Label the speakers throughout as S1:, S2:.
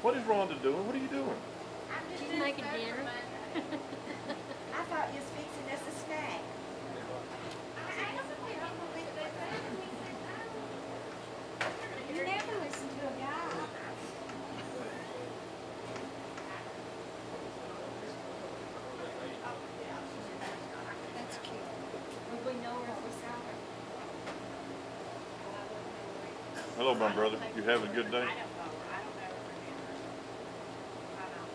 S1: What is Rhonda doing? What are you doing?
S2: She's making dinner.
S3: I thought you was fixing us a snack. You never listen to a guy. That's cute. Would we know her if we saw her?
S1: Hello, my brother. You having a good day?
S3: I don't know her. I don't know her. I don't.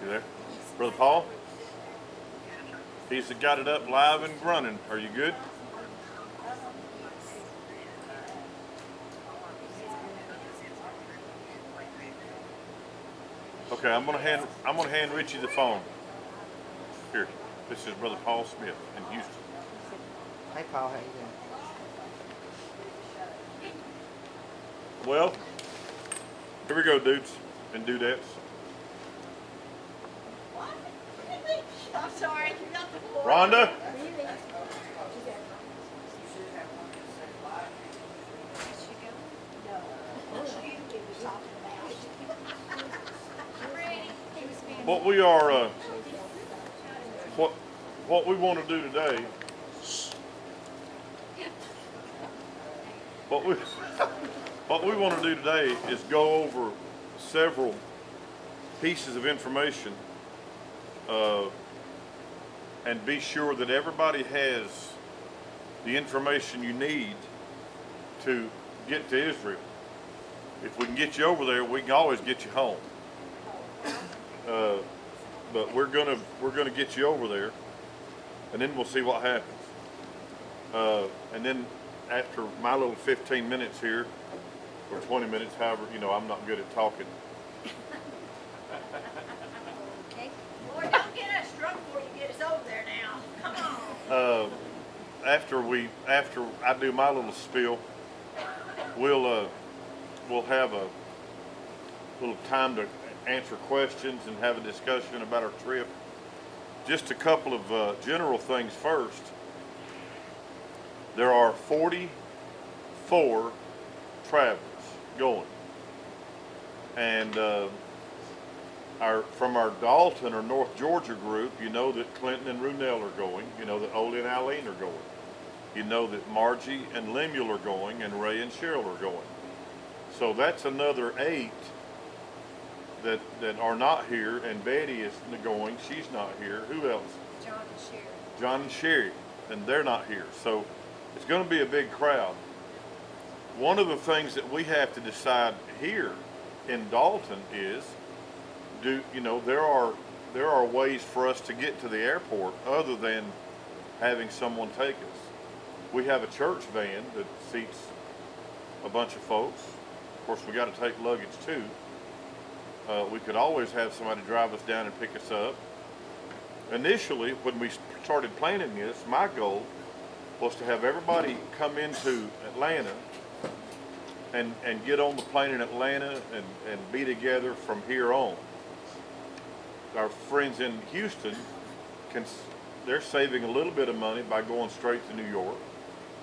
S1: You there? Brother Paul? He's got it up live and running. Are you good? Okay, I'm gonna hand Richie the phone. Here. This is Brother Paul Smith in Houston.
S4: Hey Paul, how you doing?
S1: Well, here we go, dudes and dudettes.
S3: What? I'm sorry, you got the floor.
S1: Rhonda? What we are, what we want to do today, what we want to do today is go over several pieces of information, and be sure that everybody has the information you need to get to Israel. If we can get you over there, we can always get you home. But we're gonna get you over there, and then we'll see what happens. And then after my little 15 minutes here, or 20 minutes, however, I'm not good at talking.
S3: Okay. Lord, don't get us drunk before you get us over there now. Come on.
S1: After I do my little spiel, we'll have a little time to answer questions and have a discussion about our trip. Just a couple of general things first. There are 44 travelers going, and from our Dalton or North Georgia group, you know that Clinton and Runell are going. You know that Oli and Eileen are going. You know that Margie and Lemuel are going, and Ray and Cheryl are going. So that's another 8 that are not here, and Betty is going. She's not here. Who else?
S3: John and Sherry.
S1: John and Sherry, and they're not here. So it's going to be a big crowd. One of the things that we have to decide here in Dalton is, there are ways for us to get to the airport other than having someone take us. We have a church van that seats a bunch of folks. Of course, we got to take luggage too. We could always have somebody drive us down and pick us up. Initially, when we started planning this, my goal was to have everybody come into Atlanta and get on the plane in Atlanta and be together from here on. Our friends in Houston, they're saving a little bit of money by going straight to New York.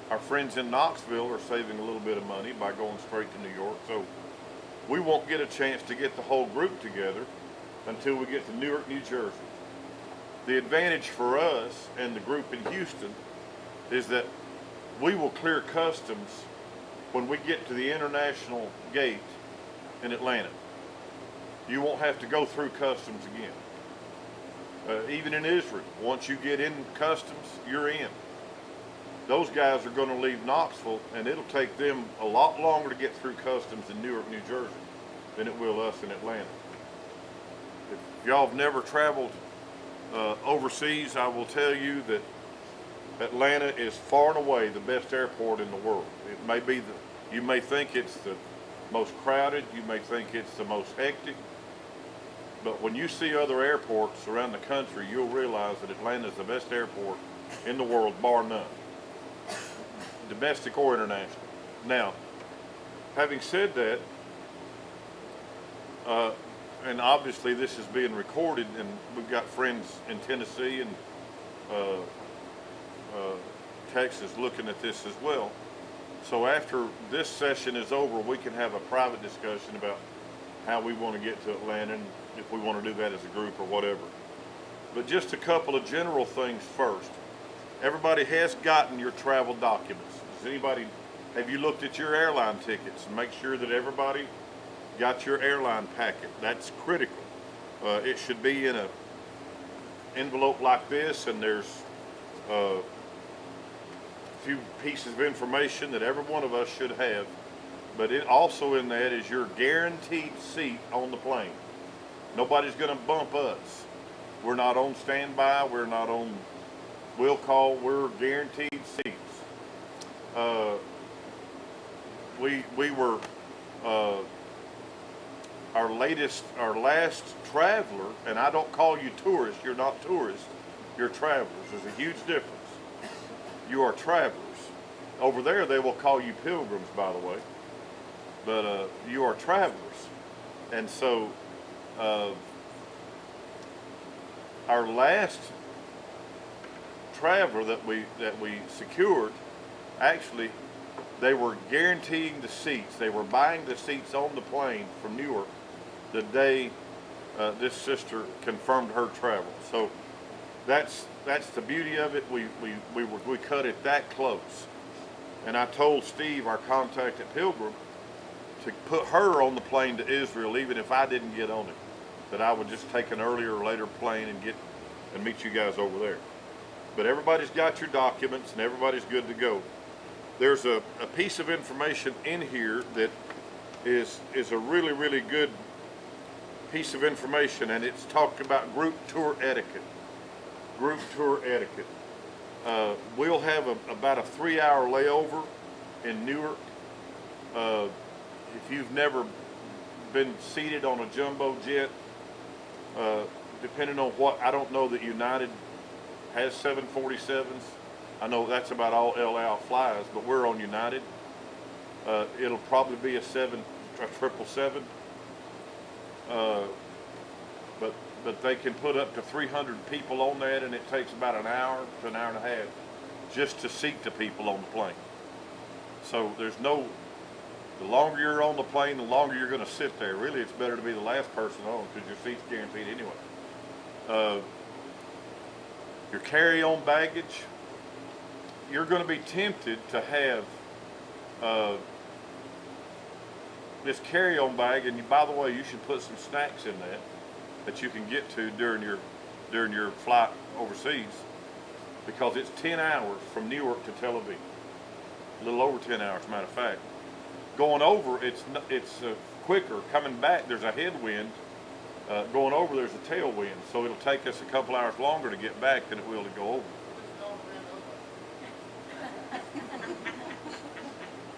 S1: Our friends in Knoxville are saving a little bit of money by going straight to New York. So we won't get a chance to get the whole group together until we get to Newark, New Jersey. The advantage for us and the group in Houston is that we will clear customs when we get to the international gate in Atlanta. You won't have to go through customs again. Even in Israel, once you get in customs, you're in. Those guys are going to leave Knoxville, and it'll take them a lot longer to get through customs in Newark, New Jersey than it will us in Atlanta. If y'all have never traveled overseas, I will tell you that Atlanta is far and away the best airport in the world. It may be you may think it's the most crowded, you may think it's the most hectic, but when you see other airports around the country, you'll realize that Atlanta is the best airport in the world, bar none. Domestic or international. Now, having said that, uh, and obviously this is being recorded, and we've got friends in Tennessee and uh, Texas looking at this as well. So after this session is over, we can have a private discussion about how we want to get to Atlanta and if we want to do that as a group or whatever. But just a couple of general things first. Everybody has gotten your travel documents. Does anybody, have you looked at your airline tickets and make sure that everybody got your airline packet? That's critical. It should be in a envelope like this, and there's a few pieces of information that every one of us should have. But it also in that is your guaranteed seat on the plane. Nobody's going to bump us. We're not on standby. We're not on will call. We're guaranteed seats. We were our last traveler, and I don't call you tourists. You're not tourists. You're travelers. There's a huge difference. You are travelers. Over there, they will call you pilgrims, by the way. But you are travelers, and so our last traveler that we secured, actually, they were guaranteeing the seats. They were buying the seats on the plane from Newark the day this sister confirmed her travel. So that's the beauty of it. We cut it that close, and I told Steve, our contact at Pilgrim, to put her on the plane to Israel, even if I didn't get on it, that I would just take an earlier or later plane and meet you guys over there. But everybody's got your documents and everybody's good to go. There's a piece of information in here that is a really, really good piece of information, and it's talked about group tour etiquette. Group tour etiquette. We'll have about a 3-hour layover in Newark. If you've never been seated on a jumbo jet, depending on what, I don't know that United has 747s. I know that's about all El Al flies, but we're on United. It'll probably be a 777. But they can put up to 300 people on that, and it takes about an hour to an hour and a half just to seat the people on the plane. So the longer you're on the plane, the longer you're going to sit there. Really, it's better to be the last person on because your seat's guaranteed anyway. Your carry-on baggage, you're going to be tempted to have this carry-on bag, and by the way, you should put some snacks in that you can get to during your flight overseas, because it's 10 hours from Newark to Tel Aviv. A little over 10 hours, matter of fact. Going over, it's quicker. Coming back, there's a headwind. Going over, there's a tailwind. So it'll take us a couple hours longer to get back than it will to go over.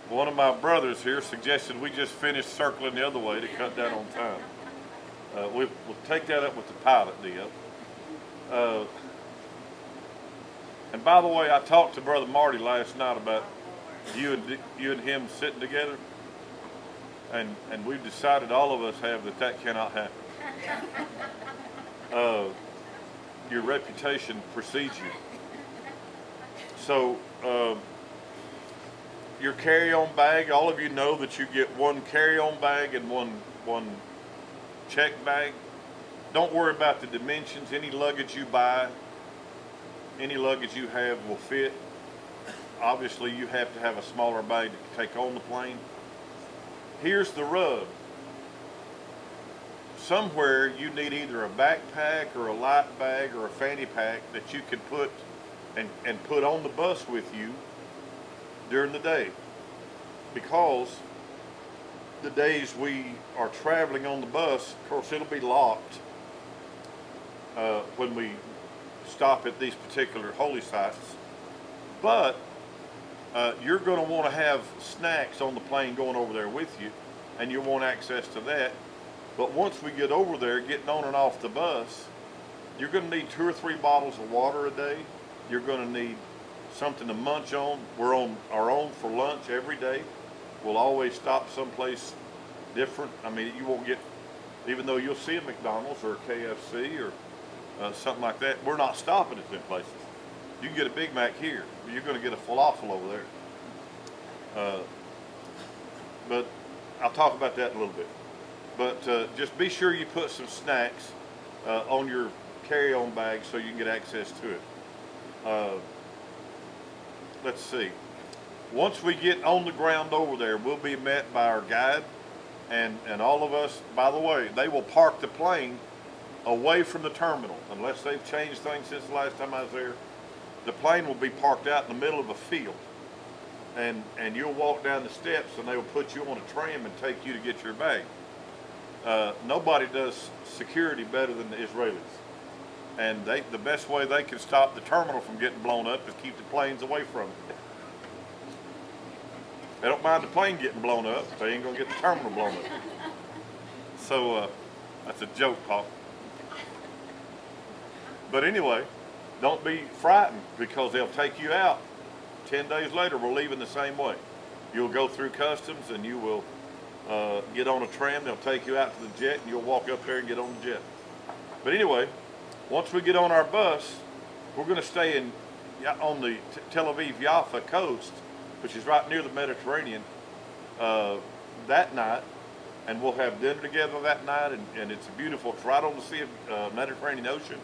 S1: One of my brothers here suggested we just finish circling the other way to cut down on time. We'll take that up with the pilot deal. And by the way, I talked to Brother Marty last night about you and him sitting together, and we've decided, all of us have, that cannot happen. Your reputation precedes you. So your carry-on bag, all of you know that you get one carry-on bag and one check bag. Don't worry about the dimensions. Any luggage you buy, any luggage you have will fit. Obviously, you have to have a smaller bag to take on the plane. Here's the rub. Somewhere you need either a backpack or a light bag or a fanny pack that you can put and put on the bus with you during the day, because the days we are traveling on the bus, of course, it'll be locked when we stop at these particular holy sites. But you're going to want to have snacks on the plane going over there with you, and you'll want access to that. But once we get over there, getting on and off the bus, you're going to need 2 or 3 bottles of water a day. You're going to need something to munch on. We're on our own for lunch every day. We'll always stop someplace different. I mean, you won't get even though you'll see a McDonald's or a KFC or something like that, we're not stopping at them places. You can get a Big Mac here. You're going to get a falafel over there. But I'll talk about that in a little bit. But just be sure you put some snacks on your carry-on bag so you can get access to it. Let's see. Once we get on the ground over there, we'll be met by our guide and all of us. By the way, they will park the plane away from the terminal unless they've changed things since the last time I was there. The plane will be parked out in the middle of a field, and you'll walk down the steps and they will put you on a tram and take you to get your bag. Nobody does security better than the Israelis, and the best way they can stop the terminal from getting blown up is keep the planes away from it. They don't mind the plane getting blown up, they ain't gonna get the terminal blown up. So that's a joke, Paul. But anyway, don't be frightened because they'll take you out. 10 days later, we're leaving the same way. You'll go through customs and you will get on a tram. They'll take you out to the jet and you'll walk up there and get on the jet. But anyway, once we get on our bus, we're going to stay on the Tel Aviv-Jaffa coast, which is right near the Mediterranean, that night. And we'll have dinner together that night. And it's beautiful. It's right on the Sea of Mediterranean Ocean.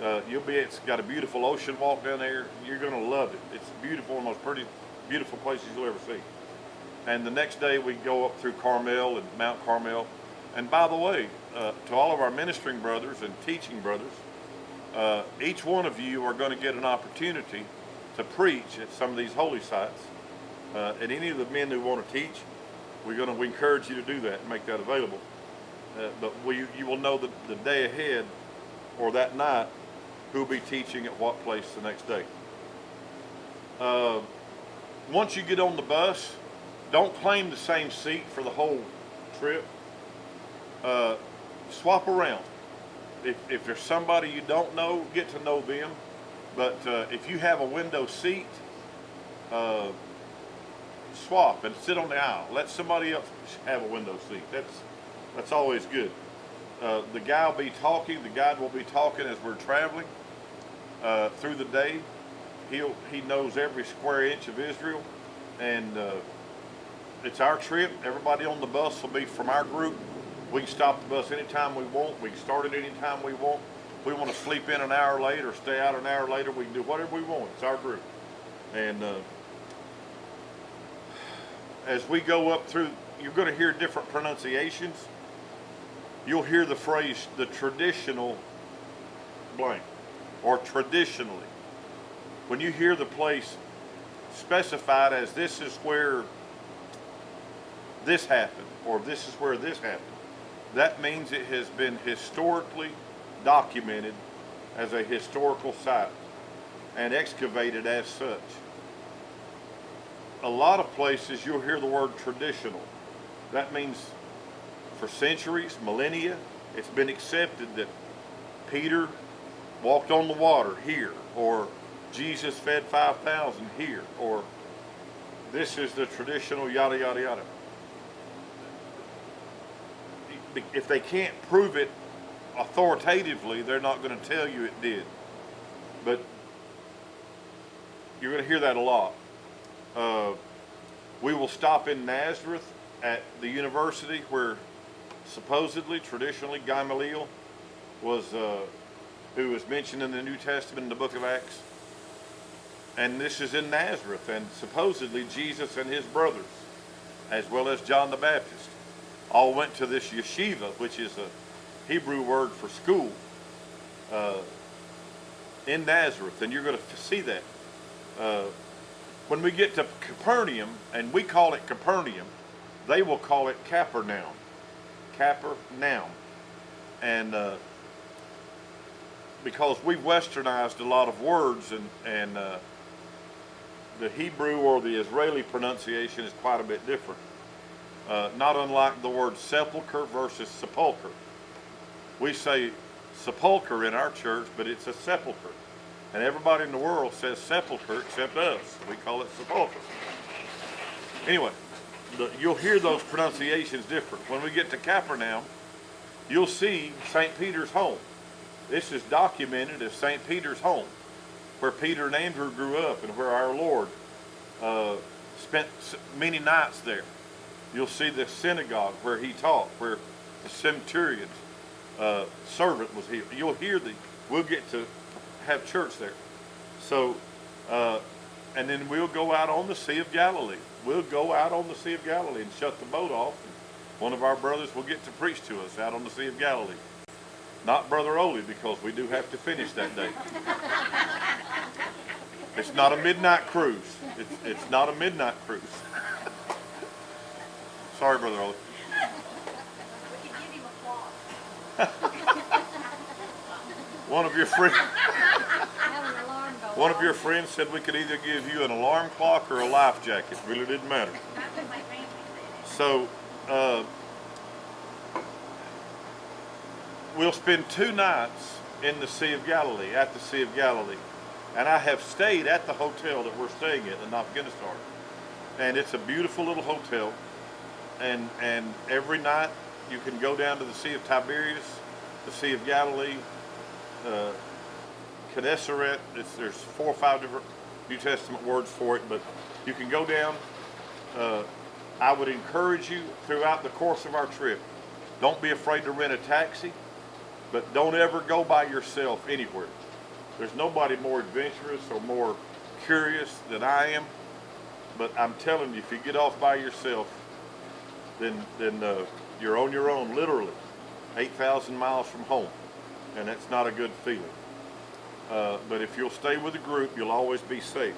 S1: It's got a beautiful ocean walk down there. You're going to love it. It's beautiful, one of the most pretty, beautiful places you'll ever see. And the next day we go up through Carmel and Mount Carmel. And by the way, to all of our ministering brothers and teaching brothers, each one of you are going to get an opportunity to preach at some of these holy sites. And any of the men who want to teach, we encourage you to do that and make that available. But you will know the day ahead or that night who'll be teaching at what place the next day. Once you get on the bus, don't claim the same seat for the whole trip. Swap around. If there's somebody you don't know, get to know them. But if you have a window seat, swap and sit on the aisle. Let somebody else have a window seat. That's always good. The guide will be talking as we're traveling through the day. He knows every square inch of Israel, and it's our trip. Everybody on the bus will be from our group. We can stop the bus anytime we want. We can start it anytime we want. If we want to sleep in an hour later or stay out an hour later, we can do whatever we want. It's our group. And as we go up through, you're going to hear different pronunciations. You'll hear the phrase, the traditional blank, or traditionally. When you hear the place specified as this is where this happened, or this is where this happened, that means it has been historically documented as a historical site and excavated as such. A lot of places you'll hear the word traditional. That means for centuries, millennia, it's been accepted that Peter walked on the water here, or Jesus fed 5,000 here, or this is the traditional yada, yada, yada. If they can't prove it authoritatively, they're not going to tell you it did. But you're going to hear that a lot. We will stop in Nazareth at the university where supposedly, traditionally, Gamaliel was, who was mentioned in the New Testament in the book of Acts. And this is in Nazareth, and supposedly Jesus and his brothers, as well as John the Baptist, all went to this yeshiva, which is a Hebrew word for school, in Nazareth. And you're going to see that. When we get to Capernaum, and we call it Capernaum, they will call it Capernaum. Capernaum. And because we've westernized a lot of words, and the Hebrew or the Israeli pronunciation is quite a bit different. Not unlike the word sepulcher versus sepulcher. We say sepulcher in our church, but it's a sepulcher. And everybody in the world says sepulcher except us. We call it sepulcher. Anyway, you'll hear those pronunciations different. When we get to Capernaum, you'll see St. Peter's home. This is documented as St. Peter's home, where Peter and Andrew grew up and where our Lord spent many nights there. You'll see the synagogue where he taught, where the centurion's servant was here. You'll hear we'll get to have church there. So, and then we'll go out on the Sea of Galilee. We'll go out on the Sea of Galilee and shut the boat off. One of our brothers will get to preach to us out on the Sea of Galilee. Not Brother Ole, because we do have to finish that day. It's not a midnight cruise. It's not a midnight cruise. Sorry, Brother Ole.
S3: We can give him a clock.
S1: One of your friends.
S2: Have an alarm go
S1: One of
S2: off.
S1: your friends said we could either give you an alarm clock or a life jacket. It really didn't matter.
S3: That's what my family said.
S1: So, we'll spend 2 nights in the Sea of Galilee, at the Sea of Galilee. And I have stayed at the hotel that we're staying at in Afghanistan. And it's a beautiful little hotel. And every night you can go down to the Sea of Tiberias, the Sea of Galilee, Gennesaret. There's 4 or 5 different New Testament words for it, but you can go down. I would encourage you throughout the course of our trip, don't be afraid to rent a taxi, but don't ever go by yourself anywhere. There's nobody more adventurous or more curious than I am, but I'm telling you, if you get off by yourself, then you're on your own, literally, 8,000 miles from home, and that's not a good feeling. But if you'll stay with a group, you'll always be safe.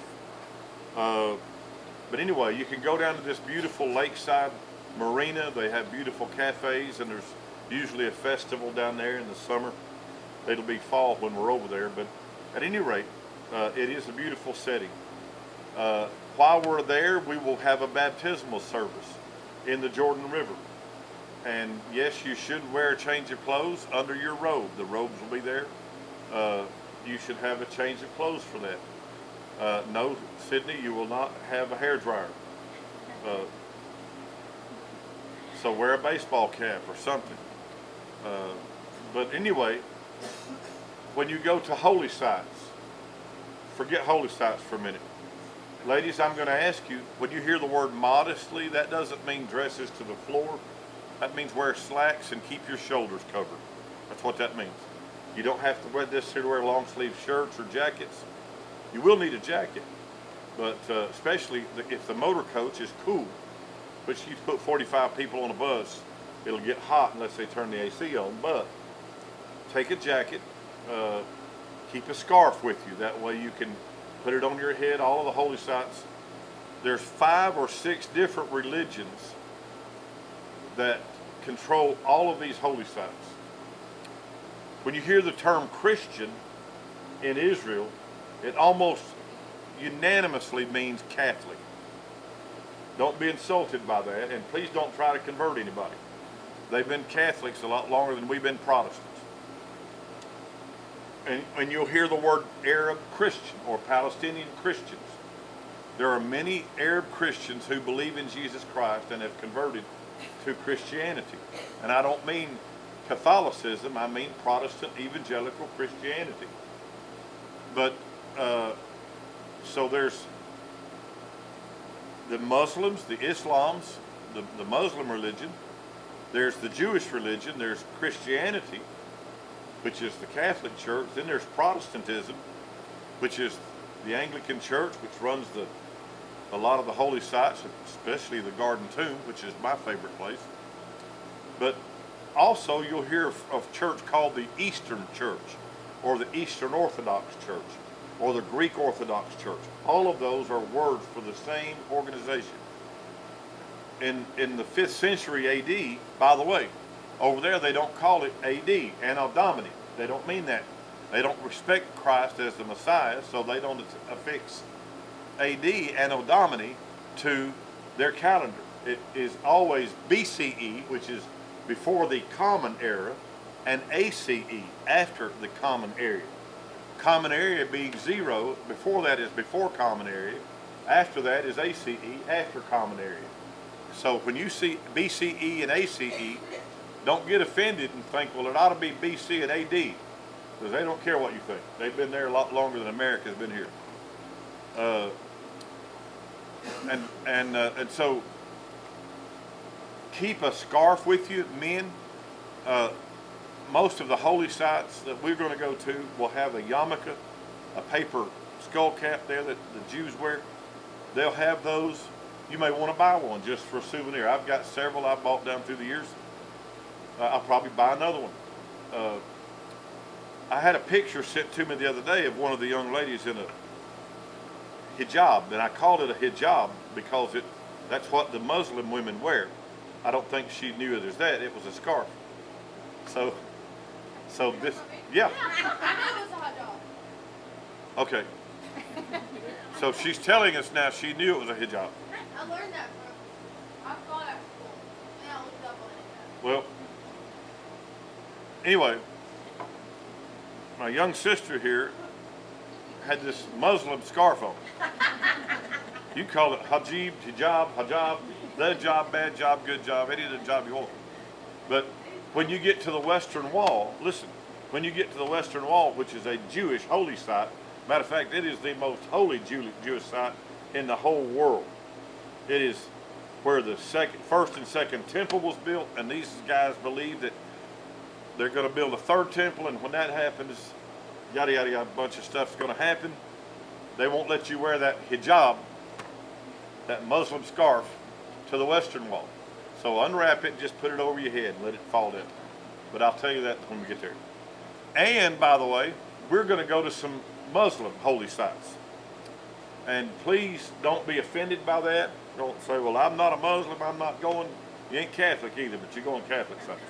S1: But anyway, you can go down to this beautiful lakeside marina. They have beautiful cafes, and there's usually a festival down there in the summer. It'll be fall when we're over there, but at any rate, it is a beautiful setting. While we're there, we will have a baptismal service in the Jordan River. And yes, you should wear a change of clothes under your robe. The robes will be there. You should have a change of clothes for that. No, Sydney, you will not have a hairdryer. So wear a baseball cap or something. But anyway, when you go to holy sites, forget holy sites for a minute. Ladies, I'm going to ask you, when you hear the word modestly, that doesn't mean dresses to the floor. That means wear slacks and keep your shoulders covered. That's what that means. You don't have to necessarily wear long sleeve shirts or jackets. You will need a jacket, but especially if the motor coach is cool, which you put 45 people on a bus, it'll get hot unless they turn the AC on. But take a jacket, keep a scarf with you. That way you can put it on your head. All of the holy sites, there's 5 or 6 different religions that control all of these holy sites. When you hear the term Christian in Israel, it almost unanimously means Catholic. Don't be insulted by that, and please don't try to convert anybody. They've been Catholics a lot longer than we've been Protestants. And you'll hear the word Arab Christian or Palestinian Christians. There are many Arab Christians who believe in Jesus Christ and have converted to Christianity. And I don't mean Catholicism, I mean Protestant evangelical Christianity. But so there's the Muslims, the Islams, the Muslim religion. There's the Jewish religion. There's Christianity, which is the Catholic Church. Then there's Protestantism, which is the Anglican Church, which runs a lot of the holy sites, especially the Garden Tomb, which is my favorite place. But also you'll hear of church called the Eastern Church, or the Eastern Orthodox Church, or the Greek Orthodox Church. All of those are words for the same organization. In the 5th century AD, by the way, over there they don't call it AD, Anno Domini. They don't mean that. They don't respect Christ as the Messiah, so they don't affix AD, Anno Domini, to their calendar. It is always BCE, which is before the Common Era, and ACE, after the Common Era. Common Era being 0, before that is before Common Era, after that is ACE, after Common Era. So when you see BCE and ACE, don't get offended and think, well, it ought to be BC and AD, because they don't care what you think. They've been there a lot longer than America's been here. And so keep a scarf with you, men. Most of the holy sites that we're going to go to will have a yarmulke, a paper skull cap there that the Jews wear. They'll have those. You may want to buy one just for a souvenir. I've got several I bought down through the years. I'll probably buy another one. I had a picture sent to me the other day of one of the young ladies in a hijab, and I called it a hijab because that's what the Muslim women wear. I don't think she knew it as that. It was a scarf. So this, yeah.
S2: I knew it was a hot dog.
S1: Okay. So she's telling us now she knew it was a hijab.
S2: I learned that from, I saw that at school. And I looked up on it.
S1: Well, anyway, my young sister here had this Muslim scarf on. You call it hijab, the job, bad job, good job, any of the job you want. But when you get to the Western Wall, listen, when you get to the Western Wall, which is a Jewish holy site, matter of fact, it is the most holy Jewish site in the whole world. It is where the first and second temple was built, and these guys believe that they're going to build a third temple, and when that happens, yada yada yada, a bunch of stuff's going to happen. They won't let you wear that hijab, that Muslim scarf, to the Western Wall. So unwrap it and just put it over your head and let it fall down. But I'll tell you that when we get there. And by the way, we're going to go to some Muslim holy sites. And please don't be offended by that. Don't say, well, I'm not a Muslim, I'm not going. You ain't Catholic either, but you're going Catholic sites.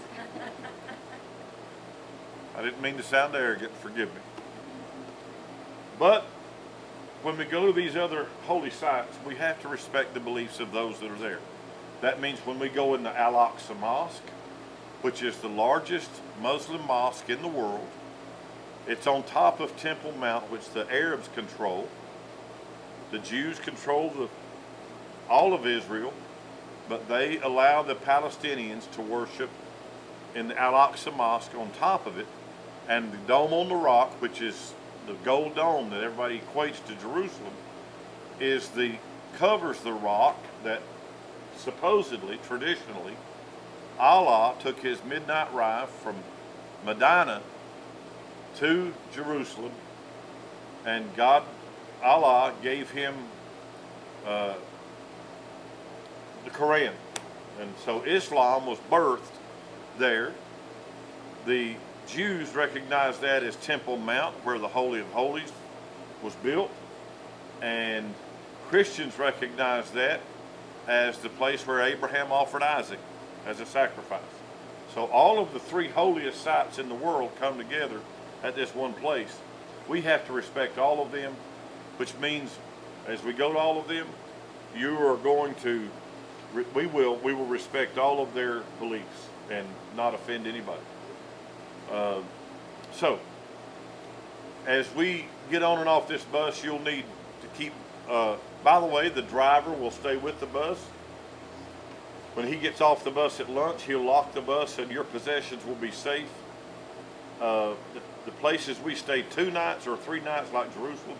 S1: I didn't mean to sound arrogant, forgive me. But when we go to these other holy sites, we have to respect the beliefs of those that are there. That means when we go in the Al-Aqsa Mosque, which is the largest Muslim mosque in the world, it's on top of Temple Mount, which the Arabs control. The Jews control all of Israel, but they allow the Palestinians to worship in the Al-Aqsa Mosque on top of it. And the Dome on the Rock, which is the gold dome that everybody equates to Jerusalem, covers the rock that supposedly, traditionally, Allah took his midnight ride from Medina to Jerusalem, and Allah gave him the Quran. And so Islam was birthed there. The Jews recognized that as Temple Mount, where the Holy of Holies was built, and Christians recognized that as the place where Abraham offered Isaac as a sacrifice. So all of the three holiest sites in the world come together at this one place. We have to respect all of them, which means as we go to all of them, you are going to, we will respect all of their beliefs and not offend anybody. So, as we get on and off this bus, you'll need to keep, by the way, the driver will stay with the bus. When he gets off the bus at lunch, he'll lock the bus and your possessions will be safe. The places we stay 2 nights or 3 nights, like Jerusalem,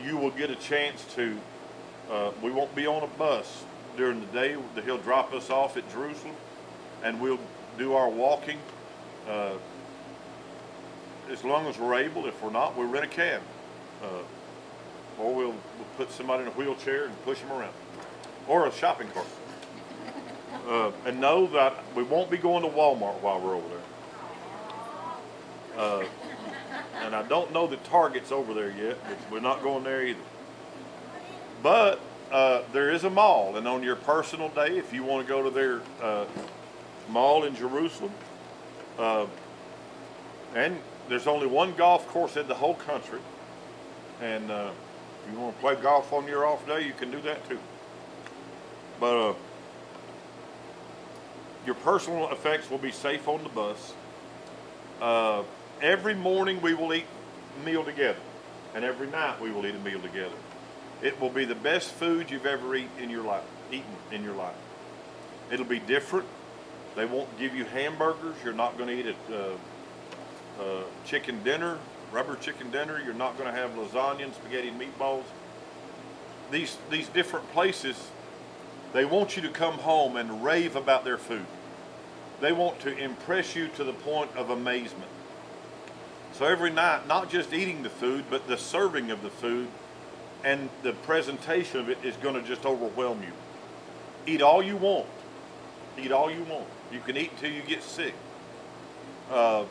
S1: you will get a chance to, we won't be on a bus during the day. He'll drop us off at Jerusalem and we'll do our walking as long as we're able. If we're not, we'll rent a cab, or we'll put somebody in a wheelchair and push them around, or a shopping cart. And know that we won't be going to Walmart while we're over there. And I don't know that Target's over there yet, but we're not going there either. But there is a mall, and on your personal day, if you want to go to their mall in Jerusalem, and there's only one golf course in the whole country, and if you want to play golf on your off day, you can do that too. But your personal effects will be safe on the bus. Every morning we will eat a meal together, and every night we will eat a meal together. It will be the best food you've ever eaten in your life. It'll be different. They won't give you hamburgers. You're not going to eat a chicken dinner, rubber chicken dinner. You're not going to have lasagna and spaghetti and meatballs. These different places, they want you to come home and rave about their food. They want to impress you to the point of amazement. So every night, not just eating the food, but the serving of the food and the presentation of it is going to just overwhelm you. Eat all you want. Eat all you want. You can eat until you get sick. The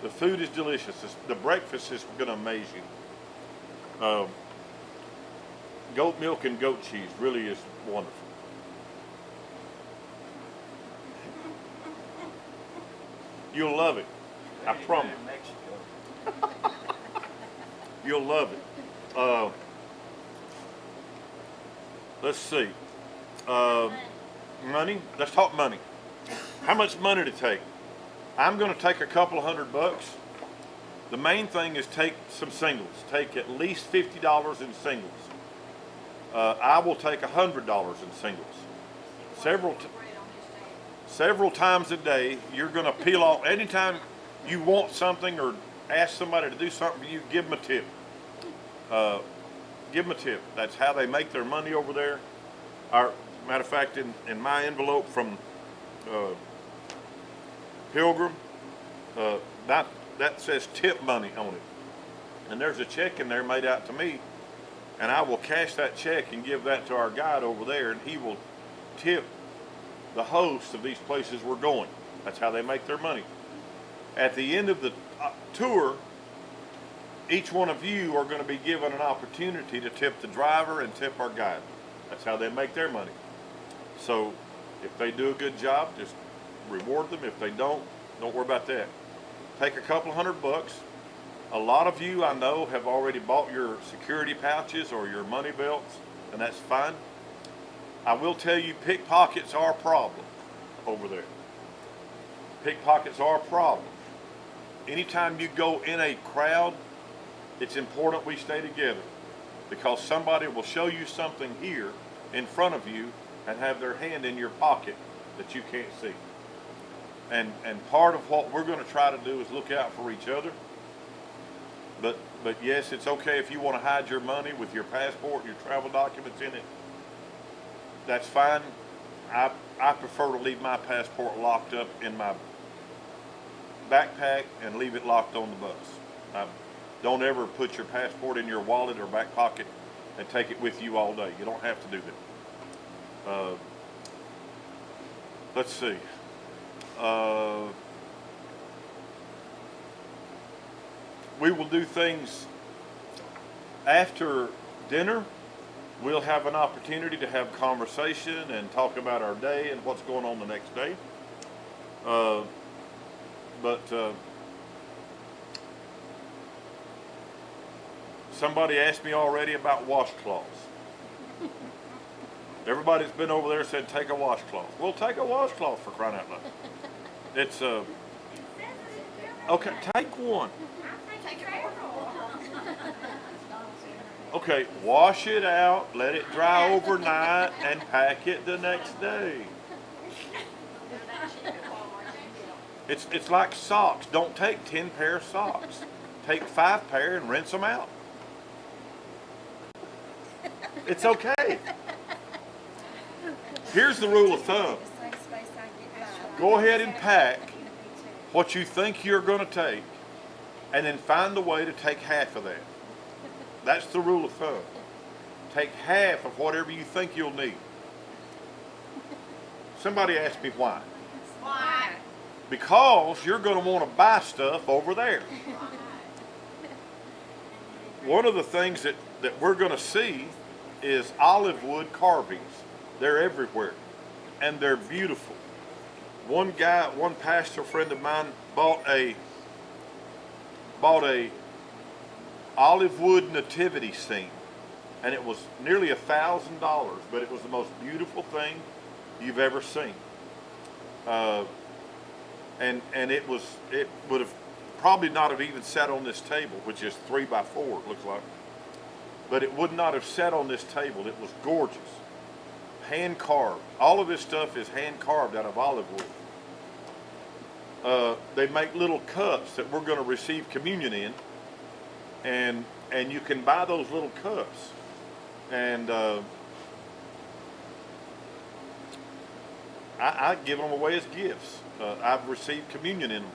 S1: food is delicious. The breakfast is going to amaze you. Goat milk and goat cheese really is wonderful. You'll love it. I promise. You'll love it. Let's see. Money. Let's talk money. How much money to take? I'm going to take a couple of $100. The main thing is take some singles. Take at least $50 in singles. I will take $100 in singles. Several times a day, you're going to peel off. Anytime you want something or ask somebody to do something for you, give them a tip. Give them a tip. That's how they make their money over there. Matter of fact, in my envelope from Pilgrim, that says tip money on it. And there's a check in there made out to me, and I will cash that check and give that to our guide over there, and he will tip the host of these places we're going. That's how they make their money. At the end of the tour, each one of you are going to be given an opportunity to tip the driver and tip our guide. That's how they make their money. So if they do a good job, just reward them. If they don't worry about that. Take a couple $100. A lot of you I know have already bought your security pouches or your money belts, and that's fine. I will tell you, pickpockets are a problem over there. Pickpockets are a problem. Anytime you go in a crowd, it's important we stay together, because somebody will show you something here in front of you and have their hand in your pocket that you can't see. And part of what we're going to try to do is look out for each other. But yes, it's okay if you want to hide your money with your passport, your travel documents in it. That's fine. I prefer to leave my passport locked up in my backpack and leave it locked on the bus. Don't ever put your passport in your wallet or back pocket and take it with you all day. You don't have to do that. Let's see. We will do things after dinner. We'll have an opportunity to have conversation and talk about our day and what's going on the next day. Somebody asked me already about washcloths. Everybody that's been over there said take a washcloth. Well, take a washcloth, for crying out loud. It's okay. Take one. Okay, wash it out, let it dry overnight, and pack it the next day. It's like socks. Don't take 10 pair of socks. Take 5 pair and rinse them out. It's okay. Here's the rule of thumb. Go ahead and pack what you think you're going to take, and then find a way to take half of that. That's the rule of thumb. Take half of whatever you think you'll need. Somebody asked me why.
S3: Why?
S1: Because you're going to want to buy stuff over there. One of the things that we're going to see is olive wood carvings. They're everywhere, and they're beautiful. One pastor friend of mine bought a olive wood nativity scene, and it was nearly $1,000, but it was the most beautiful thing you've ever seen. And it would have probably not have even sat on this table, which is 3 by 4, it looks like. But it would not have sat on this table. It was gorgeous. hand carved. All of this stuff is hand carved out of olive wood. They make little cups that we're going to receive communion in, and you can buy those little cups, and I give them away as gifts. I've received communion in them,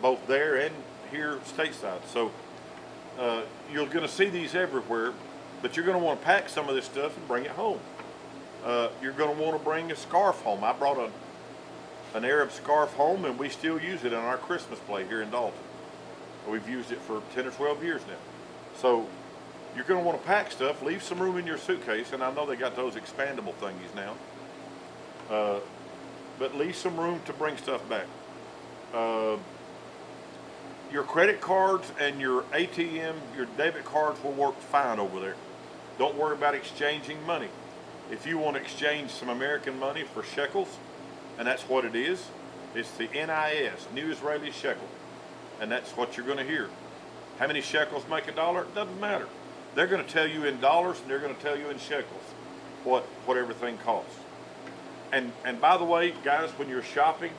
S1: both there and here stateside. So you're going to see these everywhere, but you're going to want to pack some of this stuff and bring it home. You're going to want to bring a scarf home. I brought an Arab scarf home, and we still use it in our Christmas play here in Dalton. We've used it for 10 or 12 years now. So you're going to want to pack stuff, leave some room in your suitcase, and I know they got those expandable thingies now. But leave some room to bring stuff back. Your credit cards and your ATM, your debit cards will work fine over there. Don't worry about exchanging money. If you want to exchange some American money for shekels, and that's what it is, it's the NIS, New Israeli Shekel. And that's what you're going to hear. How many shekels make $1? It doesn't matter. They're going to tell you in dollars, and they're going to tell you in shekels what everything costs. And by the way, guys, when you're shopping,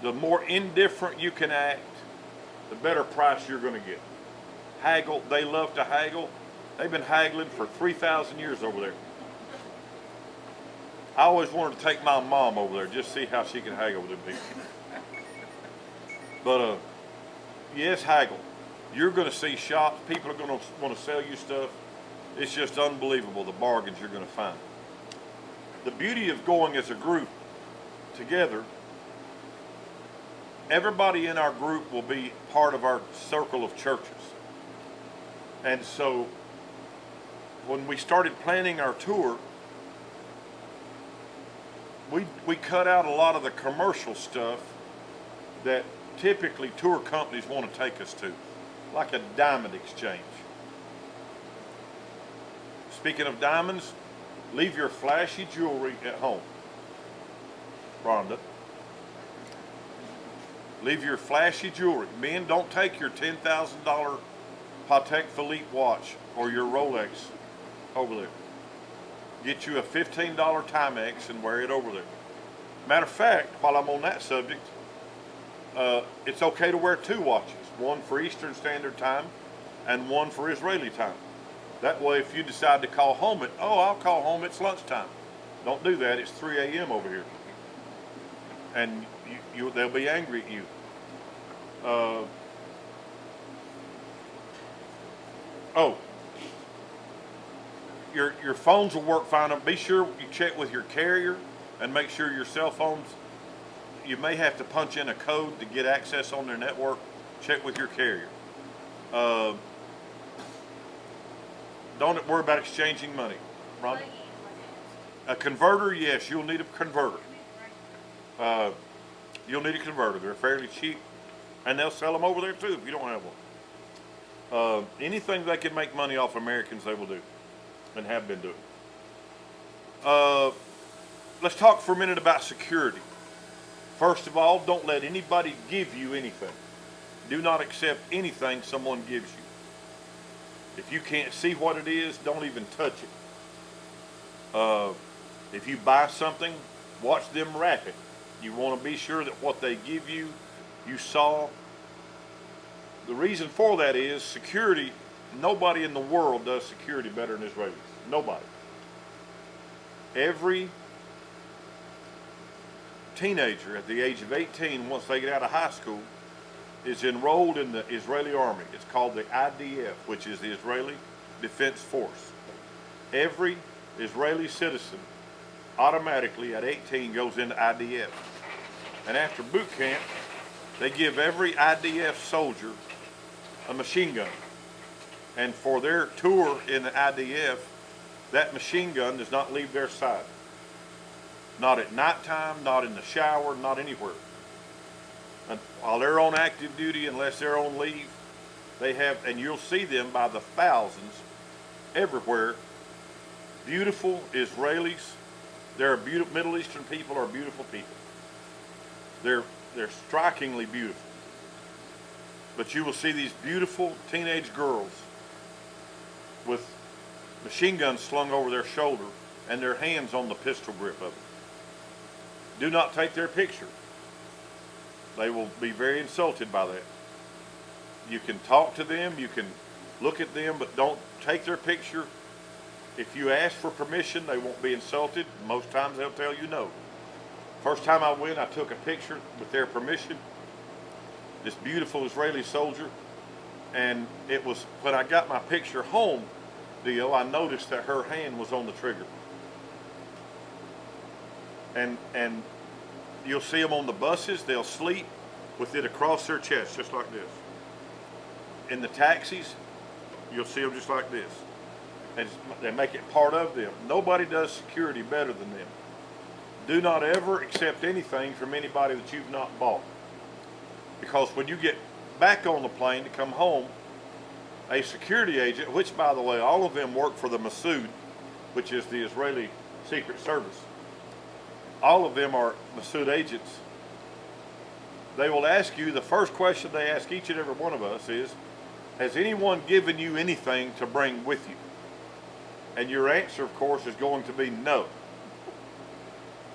S1: the more indifferent you can act, the better price you're going to get. Haggle, they love to haggle. They've been haggling for 3,000 years over there. I always wanted to take my mom over there, just see how she can haggle with them people. But yes, haggle. You're going to see shops. People are going to want to sell you stuff. It's just unbelievable, the bargains you're going to find. The beauty of going as a group together, everybody in our group will be part of our circle of churches. And so when we started planning our tour, we cut out a lot of the commercial stuff that typically tour companies want to take us to, like a diamond exchange. Speaking of diamonds, leave your flashy jewelry at home. Rhonda. Leave your flashy jewelry. Men, don't take your $10,000 Patek Philippe watch or your Rolex over there. Get you a $15 Timex and wear it over there. Matter of fact, while I'm on that subject, it's okay to wear 2 watches, one for Eastern Standard Time and one for Israeli time. That way, if you decide to call home I'll call home, it's lunchtime. Don't do that, it's 3 a.m. over here. And they'll be angry at you. Your phones will work fine. Be sure you check with your carrier and make sure your cell phones, you may have to punch in a code to get access on their network. Check with your carrier. Don't worry about exchanging money. Ron? A converter, yes, you'll need a converter. You'll need a converter. They're fairly cheap, and they'll sell them over there too if you don't have one. Anything they can make money off Americans, they will do, and have been doing. Let's talk for a minute about security. First of all, don't let anybody give you anything. Do not accept anything someone gives you. If you can't see what it is, don't even touch it. If you buy something, watch them wrap it. You want to be sure that what they give you, you saw. The reason for that is security. Nobody in the world does security better than Israelis. Nobody. Every teenager at the age of 18, once they get out of high school, is enrolled in the Israeli army. It's called the IDF, which is the Israeli Defense Force. Every Israeli citizen automatically at 18 goes into IDF. And after boot camp, they give every IDF soldier a machine gun. And for their tour in the IDF, that machine gun does not leave their side. Not at nighttime, not in the shower, not anywhere. And while they're on active duty, unless they're on leave, they have, and you'll see them by the thousands everywhere, beautiful Israelis. They're beautiful, Middle Eastern people are beautiful people. They're strikingly beautiful. But you will see these beautiful teenage girls with machine guns slung over their shoulder, and their hands on the pistol grip of it. Do not take their picture. They will be very insulted by that. You can talk to them, you can look at them, but don't take their picture. If you ask for permission, they won't be insulted. Most times they'll tell you no. First time I went, I took a picture with their permission. This beautiful Israeli soldier. And it was when I got my picture home deal, I noticed that her hand was on the trigger. And you'll see them on the buses. They'll sleep with it across their chest, just like this. In the taxis, you'll see them just like this. And they make it part of them. Nobody does security better than them. Do not ever accept anything from anybody that you've not bought. Because when you get back on the plane to come home, a security agent, which by the way, all of them work for the Mossad, which is the Israeli Secret Service. All of them are Mossad agents. They will ask you, the first question they ask each and every one of us is, has anyone given you anything to bring with you? And your answer, of course, is going to be no.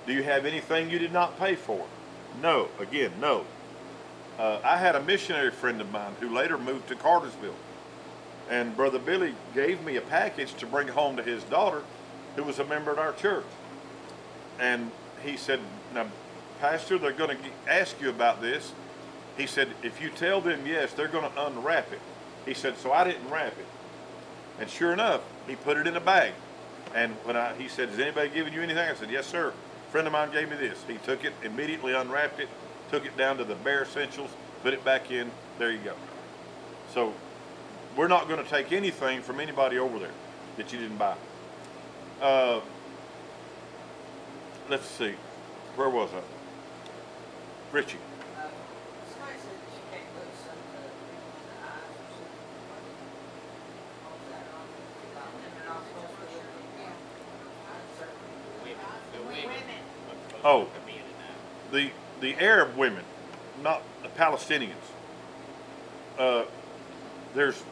S1: Do you have anything you did not pay for? No. Again, no. I had a missionary friend of mine who later moved to Cartersville. And Brother Billy gave me a package to bring home to his daughter, who was a member of our church. And he said, now, Pastor, they're going to ask you about this. He said, if you tell them yes, they're going to unwrap it. He said, so I didn't wrap it. And sure enough, he put it in a bag. And when he said, has anybody given you anything? I said, yes, sir. A friend of mine gave me this. He took it, immediately unwrapped it, took it down to the bare essentials, put it back in. There you go. So we're not going to take anything from anybody over there that you didn't buy. Let's see. Where was I? Richie.
S4: Somebody said that you can't look some of the people in the eyes or something. What was that on? About women not supposed to look at
S3: Women.
S1: Oh, the Arab women, not the Palestinians. There's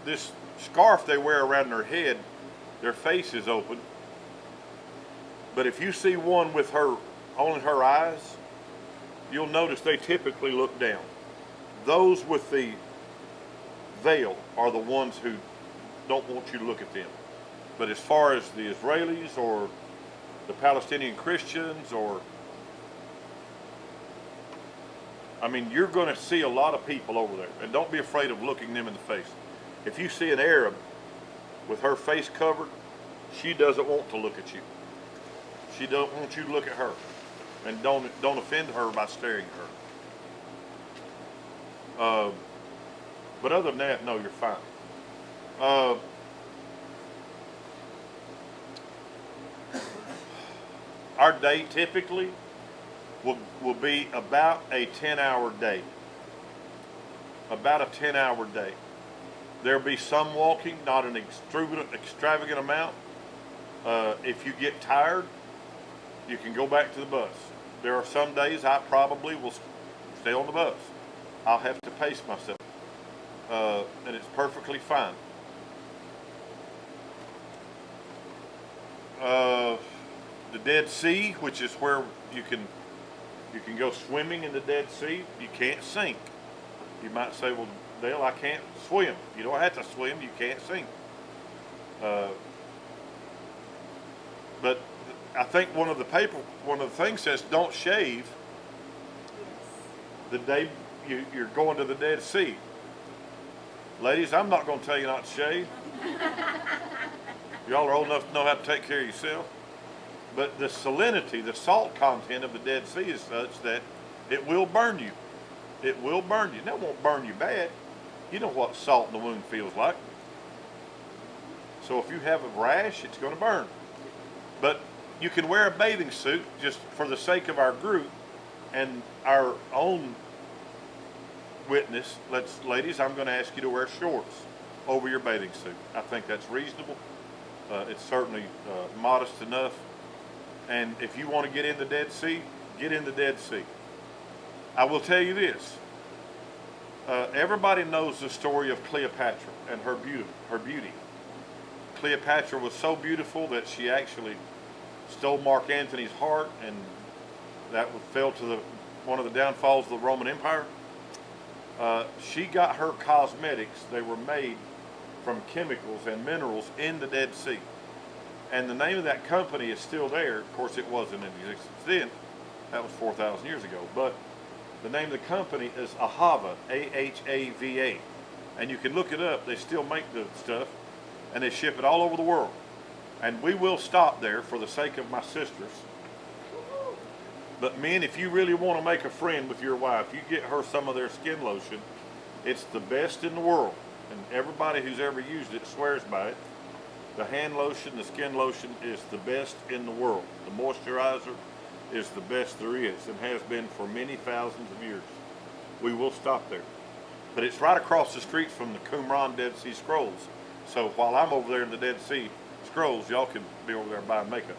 S1: this scarf they wear around their head. Their face is open. But if you see one with only her eyes, you'll notice they typically look down. Those with the veil are the ones who don't want you to look at them. But as far as the Israelis or the Palestinian Christians I mean, you're going to see a lot of people over there. And don't be afraid of looking them in the face. If you see an Arab with her face covered, she doesn't want to look at you. She don't want you to look at her. And don't offend her by staring at her. But other than that, no, you're fine. Our day typically will be about a 10-hour day. About a 10-hour day. There'll be some walking, not an extravagant amount. If you get tired, you can go back to the bus. There are some days I probably will stay on the bus. I'll have to pace myself. And it's perfectly fine. The Dead Sea, which is where you can go swimming in the Dead Sea. You can't sink. You might say, well, Dale, I can't swim. You don't have to swim. You can't sink. But I think one of the things says don't shave the day you're going to the Dead Sea. Ladies, I'm not going to tell you not to shave. Y'all are old enough to know how to take care of yourself. But the salinity, the salt content of the Dead Sea is such that it will burn you. It will burn you. That won't burn you bad. You know what salt in the wound feels like. So if you have a rash, it's going to burn. But you can wear a bathing suit just for the sake of our group and our own witness. Ladies, I'm going to ask you to wear shorts over your bathing suit. I think that's reasonable. It's certainly modest enough. And if you want to get in the Dead Sea, get in the Dead Sea. I will tell you this. Everybody knows the story of Cleopatra and her beauty. Cleopatra was so beautiful that she actually stole Mark Antony's heart, and that fell to one of the downfalls of the Roman Empire. She got her cosmetics. They were made from chemicals and minerals in the Dead Sea. And the name of that company is still there. Of course, it wasn't in existence then. That was 4,000 years ago. But the name of the company is Ahava, A-H-A-V-A. And you can look it up. They still make the stuff, and they ship it all over the world. And we will stop there for the sake of my sisters. But men, if you really want to make a friend with your wife, you get her some of their skin lotion. It's the best in the world. And everybody who's ever used it swears by it. The hand lotion, the skin lotion is the best in the world. The moisturizer is the best there is and has been for many thousands of years. We will stop there. But it's right across the street from the Qumran Dead Sea Scrolls. So while I'm over there in the Dead Sea Scrolls, y'all can be over there buying makeup.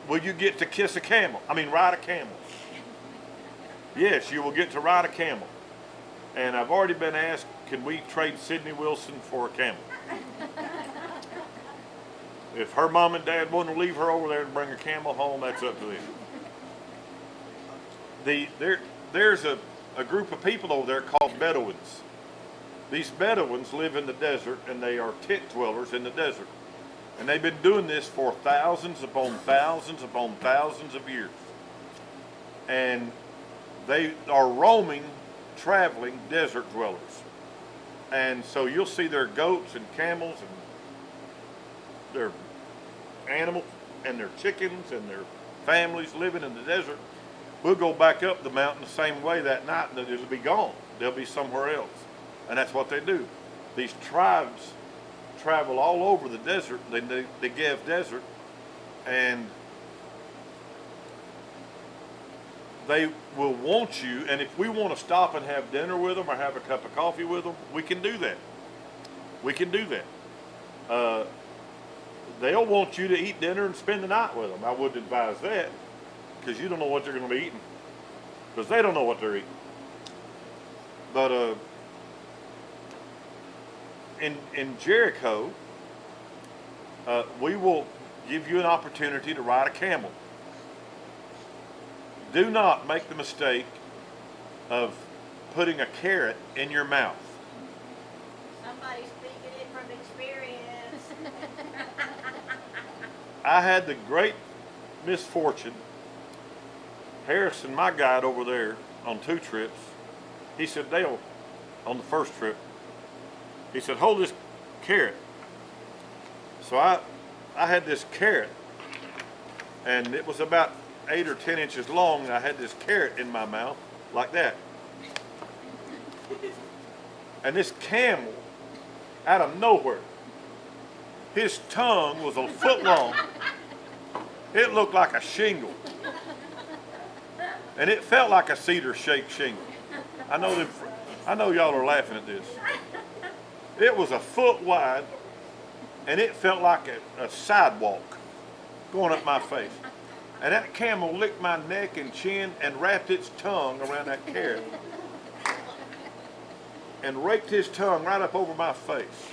S1: Will you get to kiss a camel? Ride a camel. Yes, you will get to ride a camel. And I've already been asked, can we trade Sydney Wilson for a camel? If her mom and dad want to leave her over there and bring a camel home, that's up to them. There's a group of people over there called Bedouins. These Bedouins live in the desert, and they are tent dwellers in the desert. And they've been doing this for thousands upon thousands upon thousands of years. And they are roaming, traveling desert dwellers. And so you'll see their goats and camels and their animals and their chickens and their families living in the desert. We'll go back up the mountain the same way that night, and it'll be gone. They'll be somewhere else. And that's what they do. These tribes travel all over the desert, the Negev desert, and they will want you, and if we want to stop and have dinner with them or have a cup of coffee with them, we can do that. We can do that. They'll want you to eat dinner and spend the night with them. I wouldn't advise that, because you don't know what they're going to be eating, because they don't know what they're eating. But in Jericho, we will give you an opportunity to ride a camel. Do not make the mistake of putting a carrot in your mouth.
S3: Somebody's speaking it from experience.
S1: I had the great misfortune. Harrison, my guide over there on 2 trips, he said, Dale, on the first trip, he said, hold this carrot. So I had this carrot, and it was about 8 or 10 inches long, and I had this carrot in my mouth like that. And this camel, out of nowhere, his tongue was a foot long. It looked like a shingle. And it felt like a cedar-shaped shingle. I know y'all are laughing at this. It was a foot wide, and it felt like a sidewalk going up my face. And that camel licked my neck and chin and wrapped its tongue around that carrot and raked his tongue right up over my face.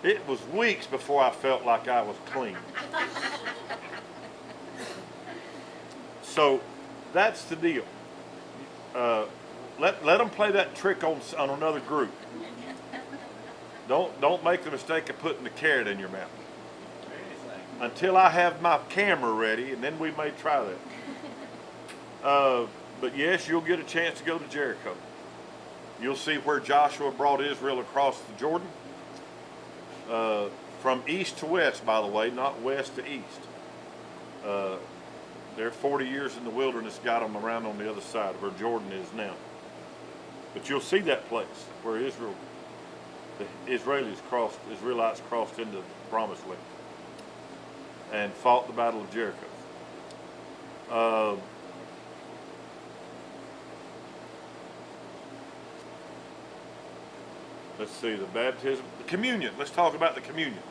S1: It was weeks before I felt like I was clean. So that's the deal. Let them play that trick on another group. Don't make the mistake of putting the carrot in your mouth. Until I have my camera ready, and then we may try that. But yes, you'll get a chance to go to Jericho. You'll see where Joshua brought Israel across the Jordan. From east to west, by the way, not west to east. Their 40 years in the wilderness got them around on the other side where Jordan is now. But you'll see that place where the Israelites crossed into the promised land and fought the battle of Jericho. Let's see, the baptism, the communion. Let's talk about the communion.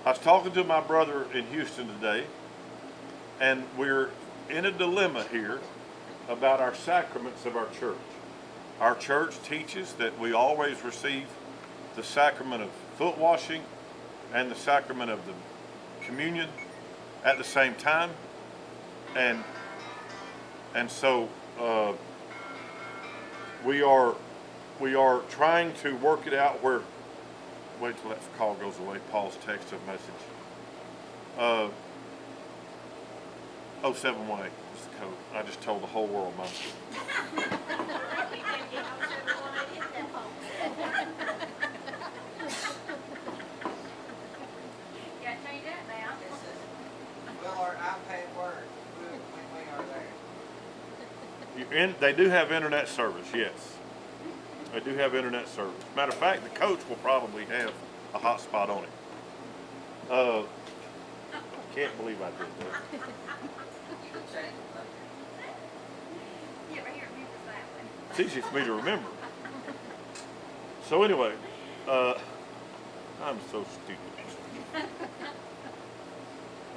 S1: I was talking to my brother in Houston today, and we're in a dilemma here about our sacraments of our church. Our church teaches that we always receive the sacrament of foot washing and the sacrament of the communion at the same time, and so we are trying to work it out where. Wait till that call goes away. Paul's text a message. 0718 is the code. I just told the whole world mine.
S3: Yeah, change that now.
S4: It says, will our iPad work when we are there?
S1: They do have internet service, yes. They do have internet service. Matter of fact, the coach will probably have a hotspot on it. I can't believe I did that.
S4: You can change it.
S3: Yeah, right here, remember that one.
S1: It's easy for me to remember. So anyway, I'm so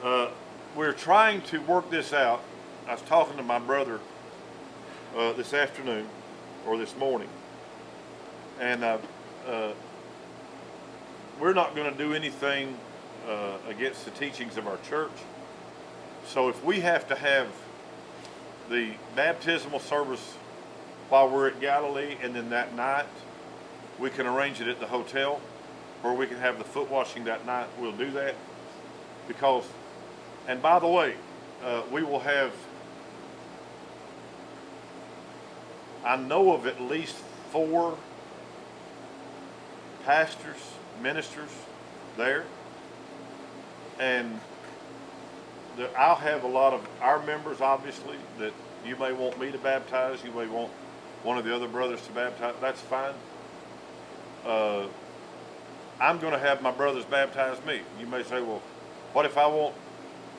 S1: stupid. We're trying to work this out. I was talking to my brother this afternoon or this morning, and we're not going to do anything against the teachings of our church. So if we have to have the baptismal service while we're at Galilee, and then that night we can arrange it at the hotel, or we can have the foot washing that night, we'll do that. Because, and by the way, we will have, I know of at least 4 pastors, ministers there, and I'll have a lot of our members, obviously, that you may want me to baptize, you may want one of the other brothers to baptize. That's fine. I'm going to have my brothers baptize me. You may say, well, what if I want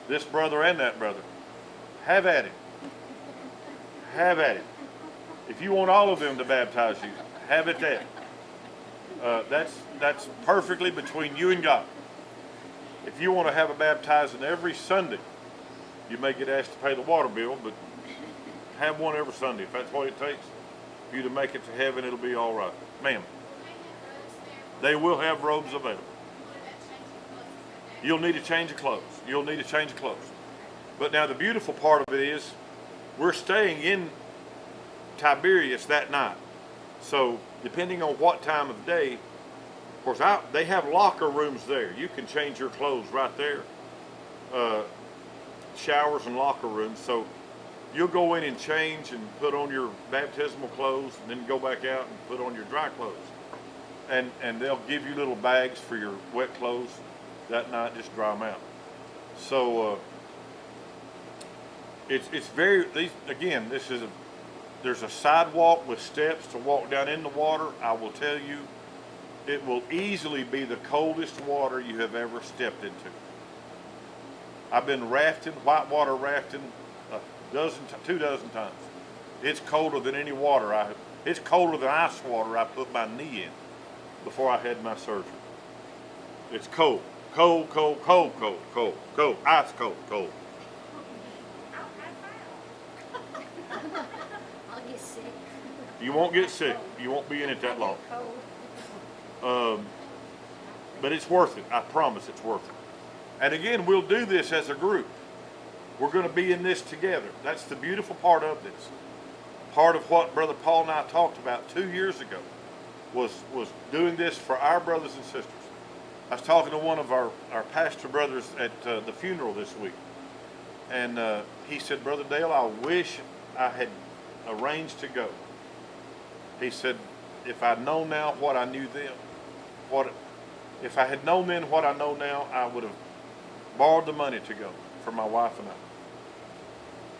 S1: this brother and that brother? Have at it. Have at it. If you want all of them to baptize you, have it there. That's perfectly between you and God. If you want to have a baptizing every Sunday, you may get asked to pay the water bill, but have one every Sunday. If that's what it takes for you to make it to heaven, it'll be all right. Ma'am, they will have robes available. You'll need to change your clothes. You'll need to change your clothes. But now the beautiful part of it is we're staying in Tiberias that night. So depending on what time of day, of course, they have locker rooms there. You can change your clothes right there. Showers and locker rooms. So you'll go in and change and put on your baptismal clothes, and then go back out and put on your dry clothes. And they'll give you little bags for your wet clothes that night. Just dry them out. So it's very, again, there's a sidewalk with steps to walk down in the water. I will tell you, it will easily be the coldest water you have ever stepped into. I've been rafting, whitewater rafting, 2 dozen times. It's colder than any water it's colder than ice water I put my knee in before I had my surgery. It's cold, cold, cold, cold, cold, cold, cold, ice cold, cold.
S3: I'll get sick.
S1: You won't get sick. You won't be in it that long. But it's worth it. I promise it's worth it. And again, we'll do this as a group. We're going to be in this together. That's the beautiful part of this. Part of what Brother Paul and I talked about 2 years ago was doing this for our brothers and sisters. I was talking to one of our pastor brothers at the funeral this week. And he said, Brother Dale, I wish I had arranged to go. He said, if I'd known now what I knew then, if I had known then what I know now, I would have borrowed the money to go for my wife and I.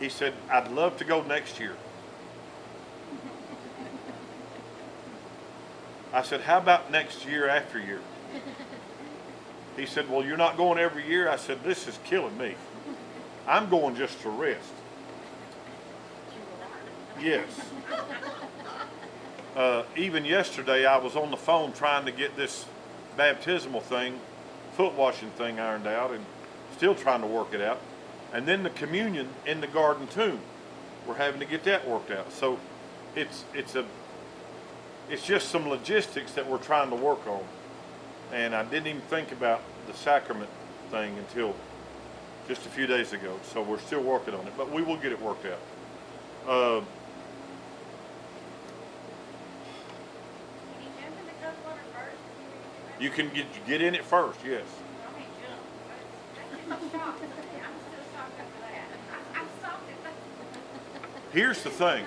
S1: He said, I'd love to go next year. I said, how about next year after year? He said, well, you're not going every year. I said, this is killing me. I'm going just to rest. Yes. Even yesterday, I was on the phone trying to get this baptismal thing, foot washing thing ironed out, and still trying to work it out. And then the communion in the garden tomb. we're having to get that worked out. So it's just some logistics that we're trying to work on. And I didn't even think about the sacrament thing until just a few days ago. So we're still working on it, but we will get it worked out.
S3: Can you jump in the cold water first?
S1: You can get in it first, yes.
S3: I mean, jump. That's just a shock to me. I'm still shocked after that. I'm shocked at that.
S1: Here's the thing.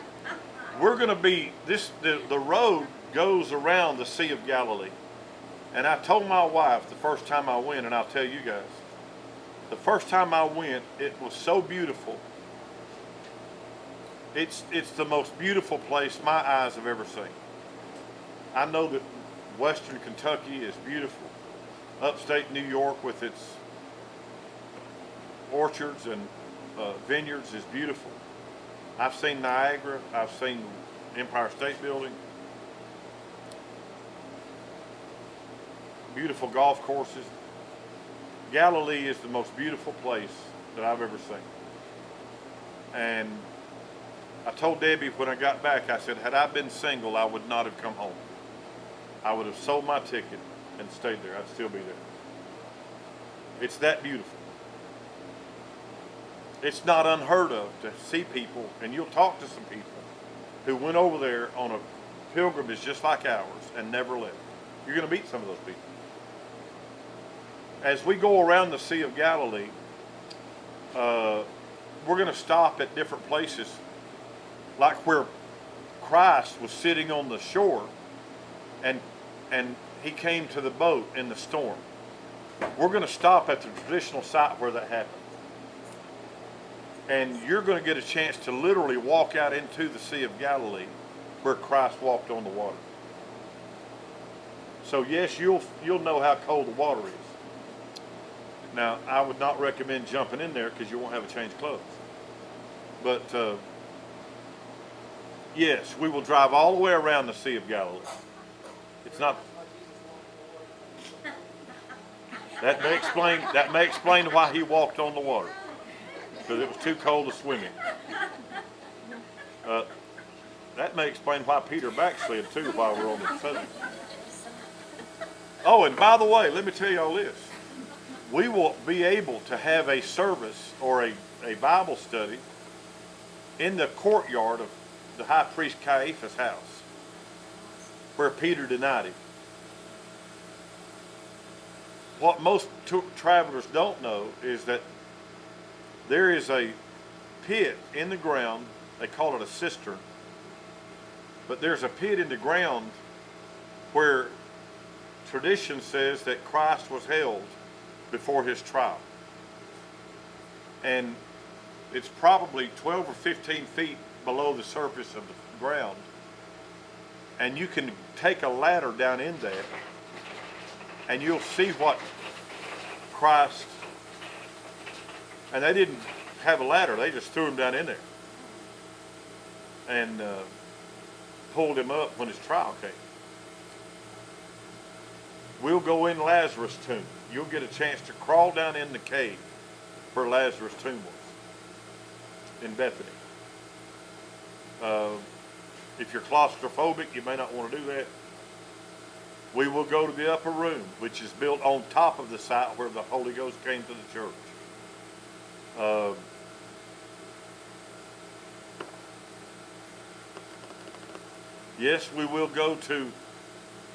S1: We're going to be, the road goes around the Sea of Galilee. And I told my wife the first time I went, and I'll tell you guys, the first time I went, it was so beautiful. It's the most beautiful place my eyes have ever seen. I know that Western Kentucky is beautiful. Upstate New York with its orchards and vineyards is beautiful. I've seen Niagara. I've seen Empire State Building. Beautiful golf courses. Galilee is the most beautiful place that I've ever seen. And I told Debbie when I got back, I said, had I been single, I would not have come home. I would have sold my ticket and stayed there. I'd still be there. It's that beautiful. It's not unheard of to see people, and you'll talk to some people who went over there on a pilgrimage just like ours and never left. You're going to meet some of those people. As we go around the Sea of Galilee, we're going to stop at different places, like where Christ was sitting on the shore, and he came to the boat in the storm. We're going to stop at the traditional site where that happened. And you're going to get a chance to literally walk out into the Sea of Galilee where Christ walked on the water. So yes, you'll know how cold the water is. Now, I would not recommend jumping in there because you won't have a change of clothes. But yes, we will drive all the way around the Sea of Galilee. It's not. That may explain why he walked on the water, because it was too cold to swim in. That may explain why Peter backslid too while we're on the subject. Oh, and by the way, let me tell you all this. We will be able to have a service or a Bible study in the courtyard of the high priest Caiaphas' house, where Peter denied him. What most travelers don't know is that there is a pit in the ground. They call it a cistern. But there's a pit in the ground where tradition says that Christ was held before his trial. And it's probably 12 or 15 feet below the surface of the ground. And you can take a ladder down in there and you'll see what Christ, and they didn't have a ladder, they just threw him down in there and pulled him up when his trial came. We'll go in Lazarus' tomb. You'll get a chance to crawl down in the cave where Lazarus' tomb was in Bethany. If you're claustrophobic, you may not want to do that. We will go to the upper room, which is built on top of the site where the Holy Ghost came to the church. Yes, we will go to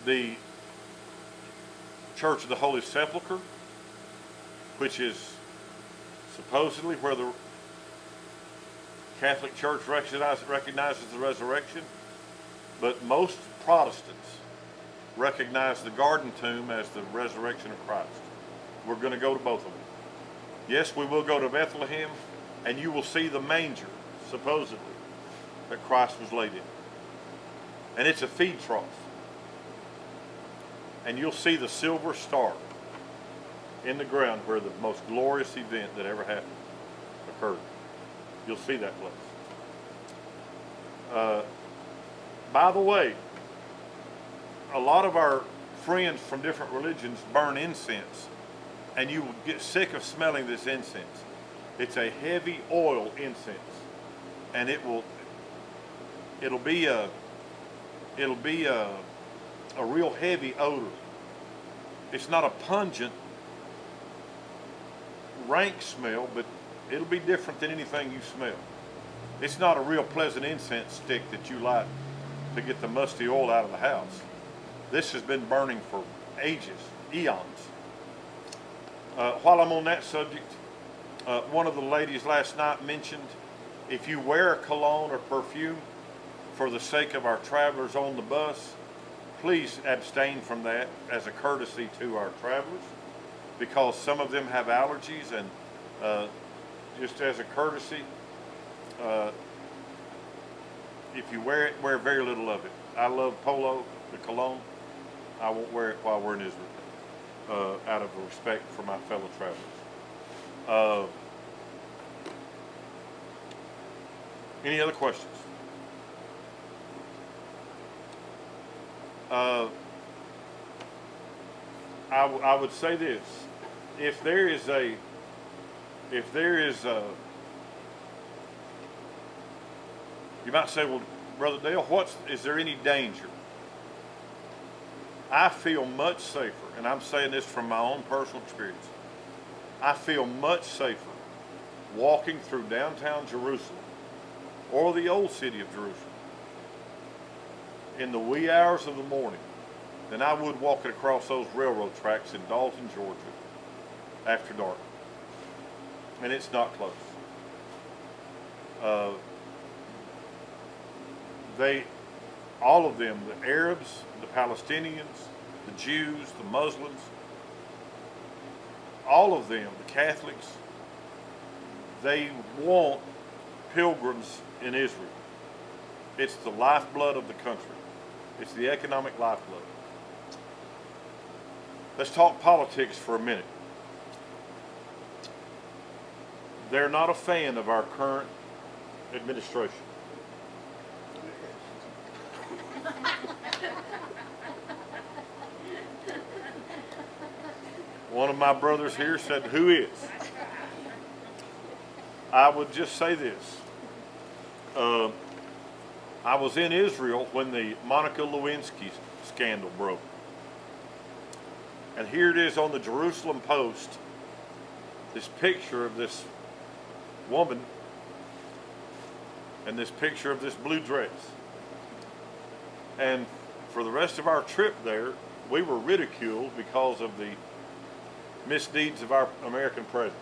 S1: the Church of the Holy Sepulchre, which is supposedly where the Catholic Church recognizes the resurrection, but most Protestants recognize the garden tomb as the resurrection of Christ. We're going to go to both of them. Yes, we will go to Bethlehem, and you will see the manger, supposedly, that Christ was laid in. And it's a feed trough. And you'll see the silver star in the ground where the most glorious event that ever happened occurred. You'll see that place. By the way, a lot of our friends from different religions burn incense, and you will get sick of smelling this incense. It's a heavy oil incense. and it'll be a real heavy odor. It's not a pungent, rank smell, but it'll be different than anything you smell. It's not a real pleasant incense stick that you light to get the musty oil out of the house. This has been burning for ages, eons. While I'm on that subject, one of the ladies last night mentioned if you wear a cologne or perfume for the sake of our travelers on the bus, please abstain from that as a courtesy to our travelers, because some of them have allergies, and just as a courtesy, if you wear it, wear very little of it. I love Polo, the cologne. I won't wear it while we're in Israel, out of respect for my fellow travelers. Any other questions? I would say this: if there is a, you might say, well, Brother Dale, is there any danger? I feel much safer, and I'm saying this from my own personal experience. I feel much safer walking through downtown Jerusalem or the old city of Jerusalem in the wee hours of the morning than I would walking across those railroad tracks in Dalton, Georgia after dark. And it's not close. All of them, the Arabs, the Palestinians, the Jews, the Muslims, all of them, the Catholics, they want pilgrims in Israel. It's the lifeblood of the country. It's the economic lifeblood. Let's talk politics for a minute. They're not a fan of our current administration. One of my brothers here said, "Who is?" I would just say this. I was in Israel when the Monica Lewinsky scandal broke. And here it is on the Jerusalem Post, this picture of this woman and this picture of this blue dress. And for the rest of our trip there, we were ridiculed because of the misdeeds of our American president.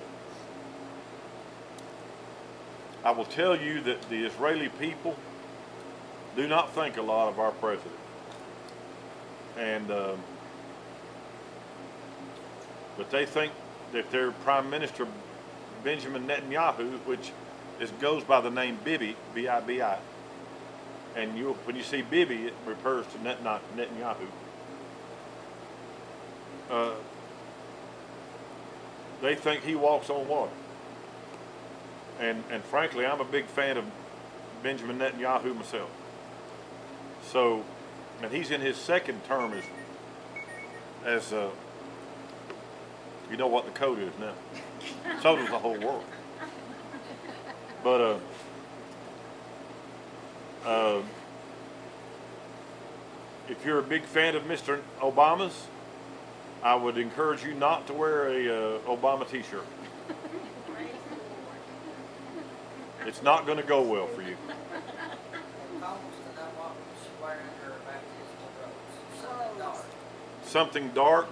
S1: I will tell you that the Israeli people do not think a lot of our president. And but they think that their Prime Minister Benjamin Netanyahu, which goes by the name Bibi, B-I-B-I, and when you see Bibi, it refers to Netanyahu. They think he walks on water. And frankly, I'm a big fan of Benjamin Netanyahu myself. So, and he's in his second term as you know what the code is now. So does the whole world. But if you're a big fan of Mr. Obama's, I would encourage you not to wear a Obama t-shirt. It's not going to go well for you. Something dark,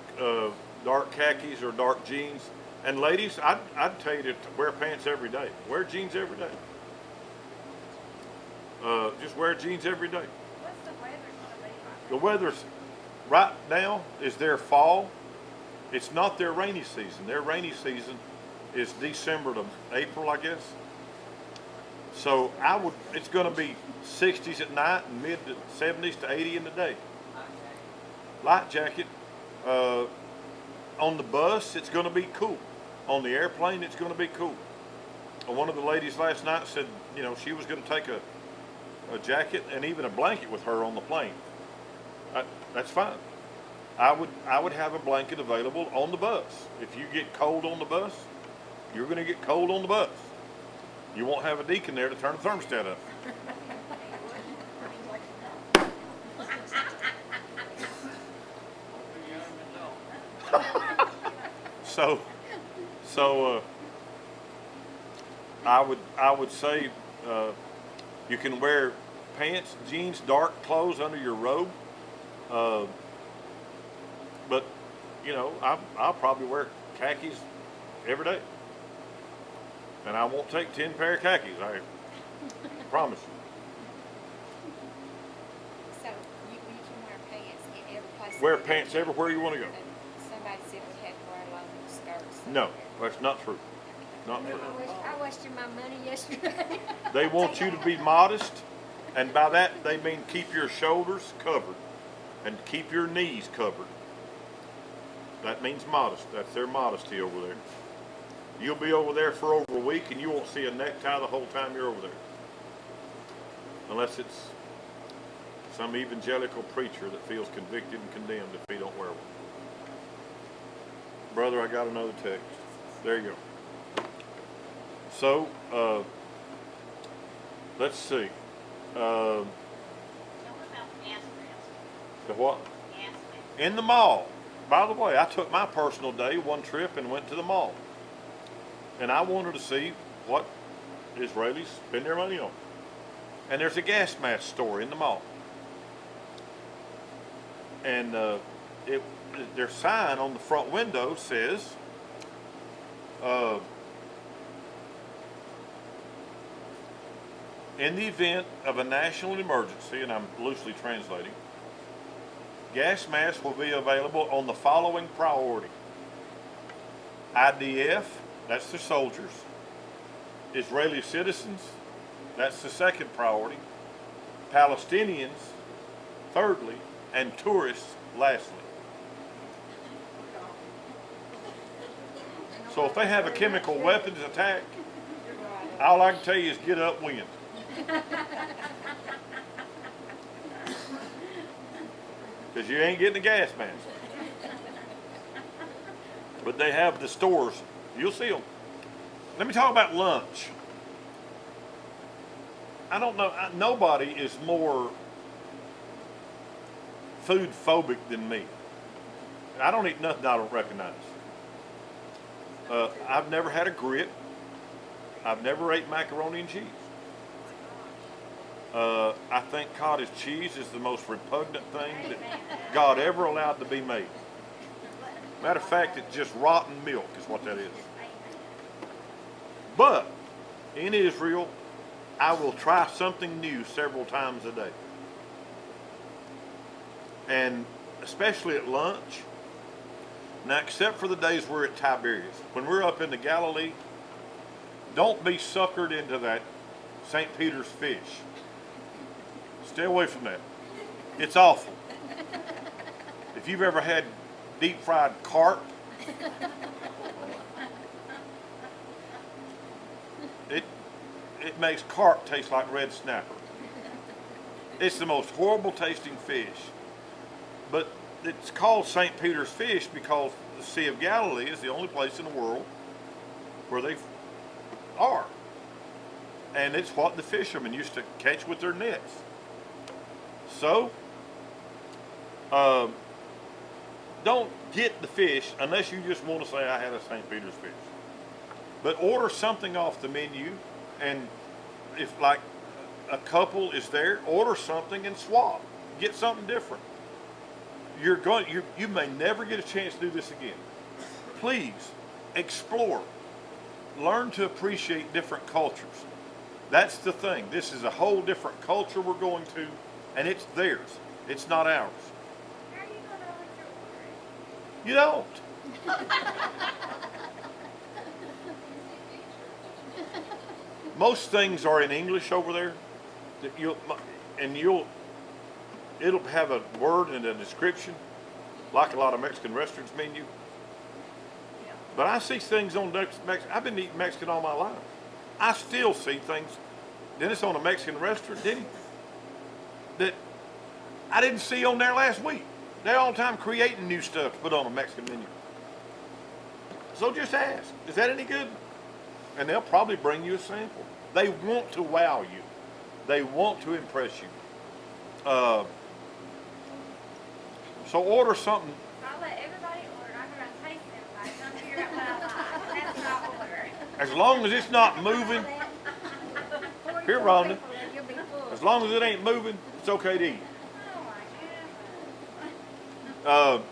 S1: dark khakis or dark jeans. And ladies, I'd tell you to wear pants every day. Wear jeans every day. Just wear jeans every day.
S3: What's the weather going to be like?
S1: The weather's right now is their fall. It's not their rainy season. Their rainy season is December to April, I guess. So it's going to be 60s at night and mid to 70s to 80 in the day. Light jacket. On the bus, it's going to be cool. On the airplane, it's going to be cool. One of the ladies last night said, she was going to take a jacket and even a blanket with her on the plane. That's fine. I would have a blanket available on the bus. If you get cold on the bus, you're going to get cold on the bus. You won't have a deacon there to turn the thermostat up. So, so I would say you can wear pants, jeans, dark clothes under your robe. Uh, but you know, I'll probably wear khakis every day, and I won't take 10 pair of khakis. I promise you.
S3: So you can wear pants in every place.
S1: Wear pants everywhere you want to go.
S3: Somebody said we had to wear long skirts.
S1: No, that's not true. Not true.
S3: I wasted my money yesterday.
S1: They want you to be modest, and by that they mean keep your shoulders covered and keep your knees covered. That means modest. That's their modesty over there. You'll be over there for over a week and you won't see a necktie the whole time you're over there. Unless it's some evangelical preacher that feels convicted and condemned if he don't wear one. Brother, I got another text. There you go. So, let's see.
S5: Tell me about gas masks.
S1: The what?
S5: Gas masks.
S1: In the mall. By the way, I took my personal day, one trip, and went to the mall. And I wanted to see what Israelis spend their money on. And there's a gas mask store in the mall. And their sign on the front window says, in the event of a national emergency, and I'm loosely translating, gas masks will be available on the following priority. IDF, that's the soldiers. Israeli citizens, that's the second priority. Palestinians, thirdly, and tourists, lastly. So if they have a chemical weapons attack, all I can tell you is get upwind. Because you ain't getting a gas mask. But they have the stores. You'll see them. Let me talk about lunch. I don't know. Nobody is more food phobic than me. I don't eat nothing I don't recognize. I've never had a grit. I've never ate macaroni and cheese. I think cottage cheese is the most repugnant thing that God ever allowed to be made. Matter of fact, it's just rotten milk is what that is. But in Israel, I will try something new several times a day. And especially at lunch. Now, except for the days we're at Tiberias. When we're up in the Galilee, don't be suckered into that St. Peter's fish. Stay away from that. It's awful. If you've ever had deep fried carp, it makes carp taste like red snapper. It's the most horrible tasting fish. But it's called St. Peter's fish because the Sea of Galilee is the only place in the world where they are. And it's what the fishermen used to catch with their nets. So, don't get the fish unless you just want to say, I had a St. Peter's fish. But order something off the menu, and if like a couple is there, order something and swap. Get something different. You may never get a chance to do this again. Please explore. Learn to appreciate different cultures. That's the thing. This is a whole different culture we're going to, and it's theirs. It's not ours.
S3: How are you going to know what
S1: You
S3: you're
S1: don't. Most things are in English over there. It'll have a word and a description, like a lot of Mexican restaurants menu. But I see things on Mexican. I've been eating Mexican all my life. I still see things. Then it's on a Mexican restaurant, that I didn't see on there last week. They're all the time creating new stuff to put on a Mexican menu. So just ask, is that any good? And they'll probably bring you a sample. They want to wow you. They want to impress you. So order something.
S3: I'll let everybody order. I'm gonna taste everybody. Trying to figure out what I like. That's what I order.
S1: As long as it's not moving,
S3: 44
S1: Here, Rhonda.
S3: people, then you'll be full.
S1: as long as it ain't moving, it's okay to eat.
S3: Oh my goodness.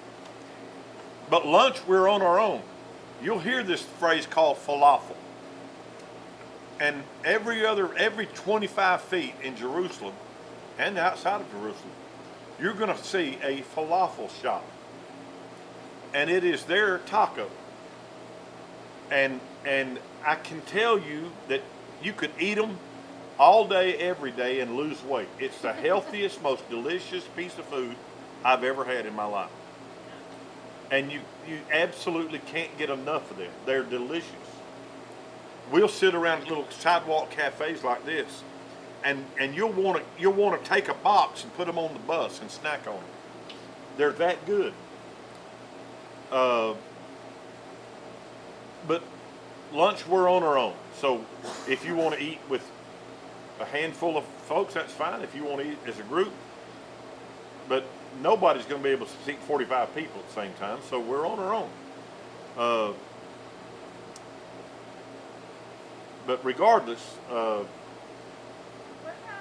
S1: But lunch, we're on our own. You'll hear this phrase called falafel. And every 25 feet in Jerusalem and outside of Jerusalem, you're going to see a falafel shop. And it is their taco. And I can tell you that you could eat them all day, every day, and lose weight. It's the healthiest, most delicious piece of food I've ever had in my life. And you absolutely can't get enough of them. They're delicious. We'll sit around little sidewalk cafes like this, and you'll want to take a box and put them on the bus and snack on them. They're that good. But lunch, we're on our own. So if you want to eat with a handful of folks, that's fine. If you want to eat as a group, but nobody's going to be able to seat 45 people at the same time. So we're on our own. But regardless,
S3: What about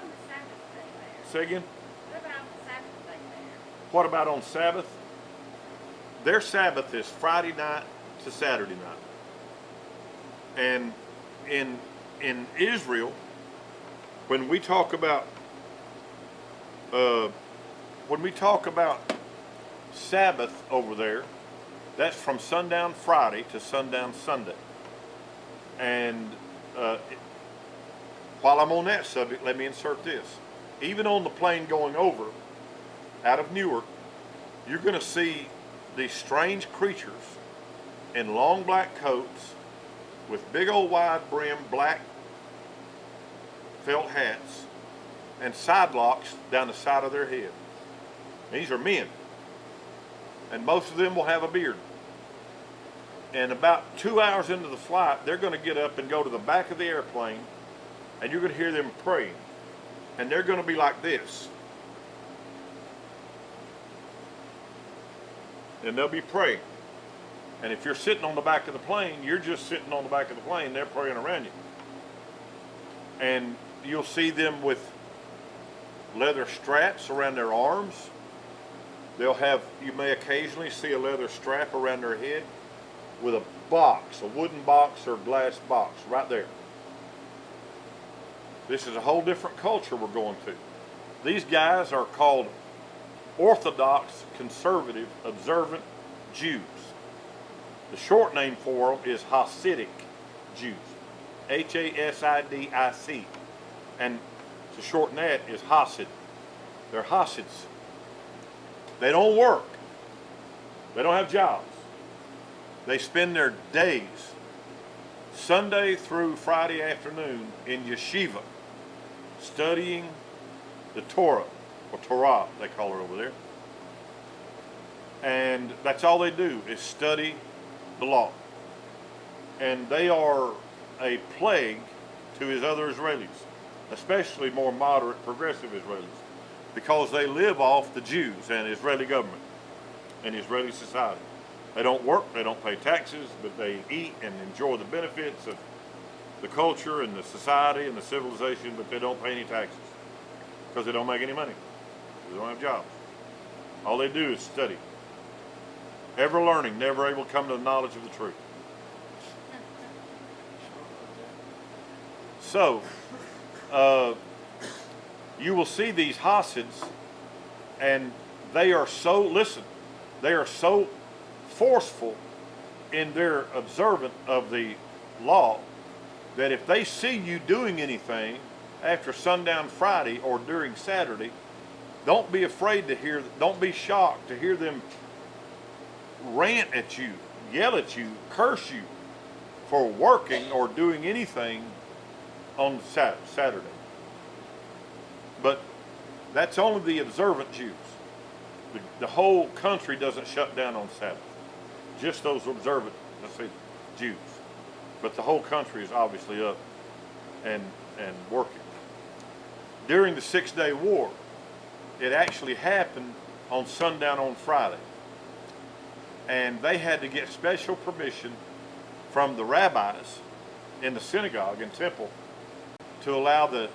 S3: on the Sabbath day there?
S1: say again,
S3: What about on the Sabbath day there?
S1: what about on Sabbath? Their Sabbath is Friday night to Saturday night. And in Israel, when we talk about Sabbath over there, that's from sundown Friday to sundown Sunday. And while I'm on that subject, let me insert this. Even on the plane going over out of Newark, you're going to see these strange creatures in long black coats with big old wide brim black felt hats and side locks down the side of their head. These are men, and most of them will have a beard. And about 2 hours into the flight, they're going to get up and go to the back of the airplane, and you're going to hear them praying. And they're going to be like this. And they'll be praying. And if you're sitting on the back of the plane, you're just sitting on the back of the plane, they're praying around you. And you'll see them with leather straps around their arms. You may occasionally see a leather strap around their head with a box, a wooden box or glass box right there. This is a whole different culture we're going to. These guys are called Orthodox, Conservative, Observant Jews. The short name for them is Hasidic Jews. Hasidic. And to shorten that is Hasid. They're Hasids. They don't work. They don't have jobs. They spend their days, Sunday through Friday afternoon, in yeshiva, studying the Torah, or Torah, they call it over there. And that's all they do is study the law. And they are a plague to his other Israelis, especially more moderate, progressive Israelis, because they live off the Jews and Israeli government and Israeli society. They don't work, they don't pay taxes, but they eat and enjoy the benefits of the culture and the society and the civilization, but they don't pay any taxes because they don't make any money. They don't have jobs. All they do is study. Ever learning, never able to come to the knowledge of the truth. So, you will see these Hasids, and they are so forceful in their observance of the law that if they see you doing anything after sundown Friday or during Saturday, don't be shocked to hear them rant at you, yell at you, curse you for working or doing anything on Saturday. But that's only the observant Jews. The whole country doesn't shut down on Sabbath. Just those observant, Jews. But the whole country is obviously up and and working. During the 6-day war, it actually happened on sundown on Friday. And they had to get special permission from the rabbis in the synagogue and temple to allow the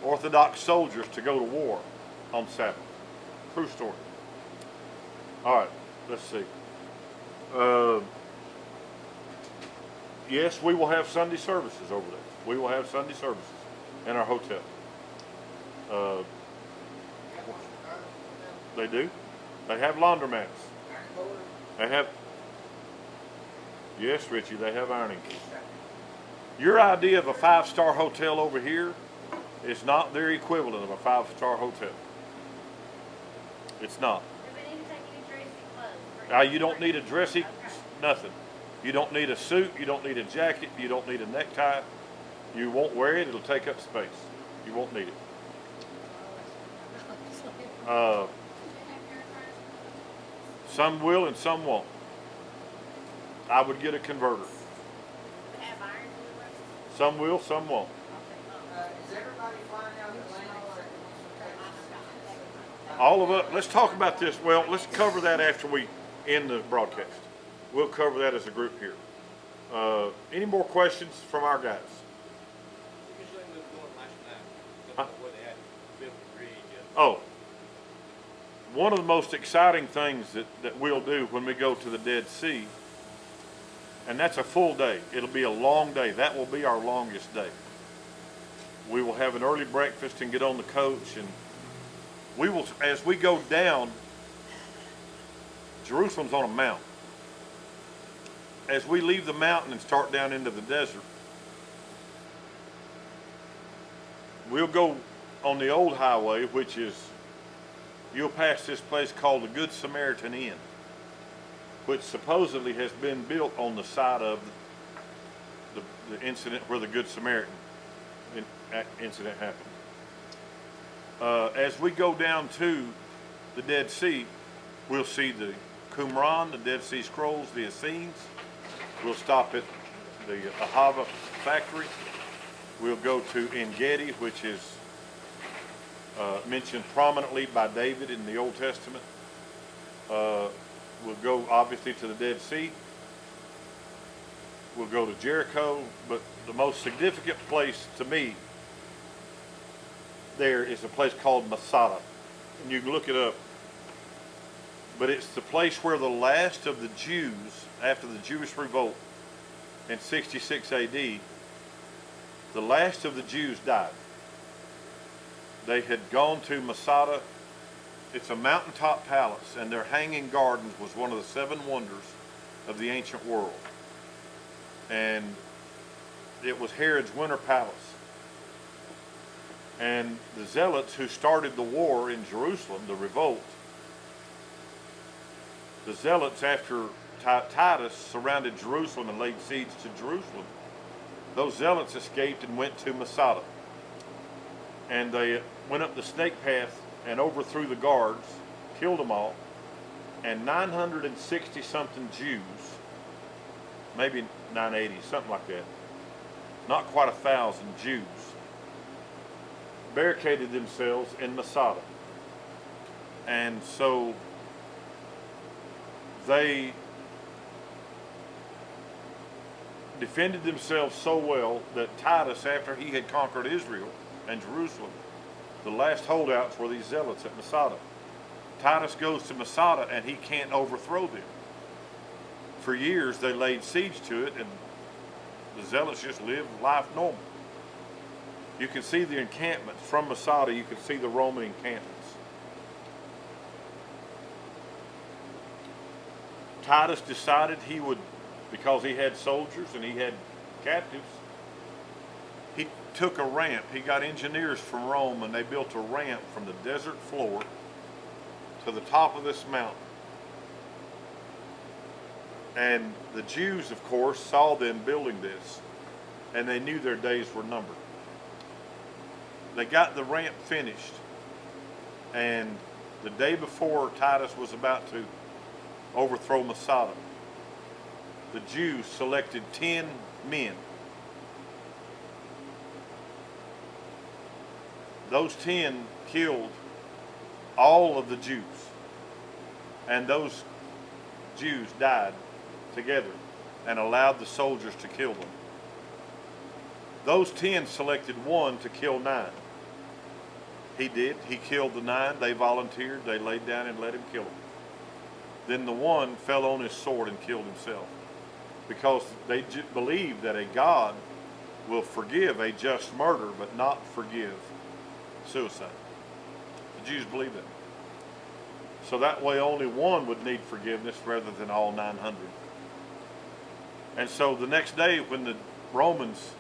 S1: Orthodox soldiers to go to war on Sabbath. True story. All right, let's see. Yes, we will have Sunday services over there. We will have Sunday services in our hotel. They do. They have laundromats. They have. Yes, Richie, they have ironing. Your idea of a 5-star hotel over here is not their equivalent of a 5-star hotel. It's not.
S5: Do we need to take any dressy clothes?
S1: You don't need a dressy, nothing. You don't need a suit. You don't need a jacket. You don't need a necktie. You won't wear it. It'll take up space. You won't need it. Some will and some won't. I would get a converter.
S5: We have irons in the room?
S1: Some will, some won't.
S4: Is everybody flying out of Atlanta or Texas?
S1: All of us, let's talk about this. Well, let's cover that after we end the broadcast. We'll cover that as a group here. Any more questions from our guys?
S6: Usually we were going last night,
S1: Huh?
S6: where they had built the bridge and
S1: Oh, one of the most exciting things that we'll do when we go to the Dead Sea, and that's a full day. It'll be a long day. That will be our longest day. We will have an early breakfast and get on the coach, and we will, as we go down, Jerusalem's on a mountain. As we leave the mountain and start down into the desert, we'll go on the old highway, which is, you'll pass this place called the Good Samaritan Inn, which supposedly has been built on the site of the incident where the Good Samaritan incident happened. As we go down to the Dead Sea, we'll see the Qumran, the Dead Sea Scrolls, the Essenes. We'll stop at the Ahava factory. We'll go to En-Gedi, which is mentioned prominently by David in the Old Testament. We'll go obviously to the Dead Sea. We'll go to Jericho, but the most significant place to me there is a place called Masada, and you can look it up. But it's the place where the last of the Jews, after the Jewish revolt in 66 AD, the last of the Jews died. They had gone to Masada. It's a mountaintop palace, and their hanging gardens was one of the 7 wonders of the ancient world. And it was Herod's winter palace. And the Zealots who started the war in Jerusalem, the revolt, the Zealots, after Titus surrounded Jerusalem and laid siege to Jerusalem, those Zealots escaped and went to Masada. And they went up the snake path and overthrew the guards, killed them all, and 960 something Jews, maybe 980, something like that, not quite 1,000 Jews, barricaded themselves in Masada. And so they defended themselves so well that Titus, after he had conquered Israel and Jerusalem, the last holdouts were these Zealots at Masada. Titus goes to Masada and he can't overthrow them. For years they laid siege to it, and the Zealots just lived life normal. You can see the encampments from Masada. You can see the Roman encampments. Titus decided he would, because he had soldiers and he had captives, he took a ramp. He got engineers from Rome, and they built a ramp from the desert floor to the top of this mountain. And the Jews, of course, saw them building this, and they knew their days were numbered. They got the ramp finished, and the day before Titus was about to overthrow Masada, the Jews selected 10 men those 10 killed all of the Jews. And those Jews died together and allowed the soldiers to kill them. Those 10 selected one to kill 9. He did. He killed the 9. They volunteered. They laid down and let him kill them. Then the one fell on his sword and killed himself, because they believe that a God will forgive a just murder but not forgive suicide. The Jews believe that. So that way only one would need forgiveness rather than all 900. And so the next day when the Romans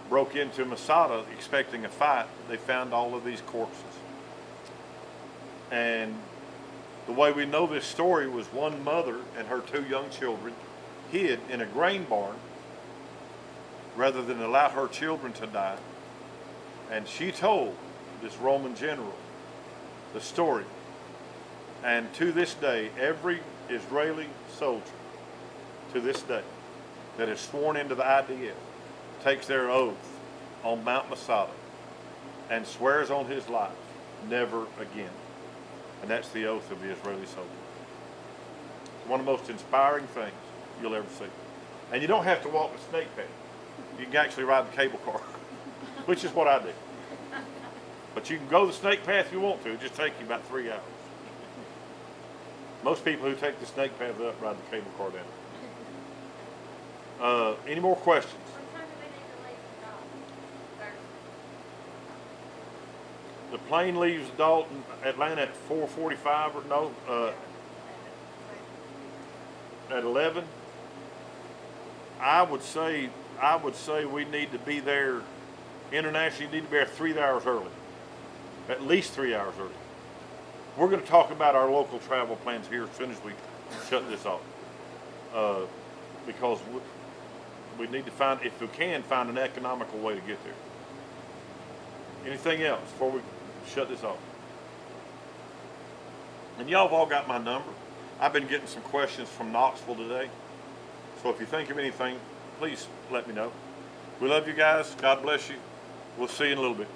S1: broke into Masada expecting a fight, they found all of these corpses. And the way we know this story was one mother and her 2 young children hid in a grain barn rather than allow her children to die. And she told this Roman general the story. And to this day, every Israeli soldier to this day that is sworn into the IDF takes their oath on Mount Masada and swears on his life, never again. And that's the oath of the Israeli soldier. It's one of the most inspiring things you'll ever see. And you don't have to walk the snake path. You can actually ride the cable car, which is what I do. But you can go the snake path if you want to. It just takes you about 3 hours. Most people who take the snake path up ride the cable car down. Any more questions?
S5: What time do they need to leave the dog?
S1: The plane leaves Dalton, Atlanta at 4:45 or no, at 11. I would say we need to be there internationally. You need to be there 3 hours early, at least 3 hours early. We're going to talk about our local travel plans here as soon as we shut this off, because we need to find, if we can, find an economical way to get there. Anything else before we shut this off? And y'all have all got my number. I've been getting some questions from Knoxville today. So if you think of anything, please let me know. We love you guys. God bless you. We'll see you in a little bit.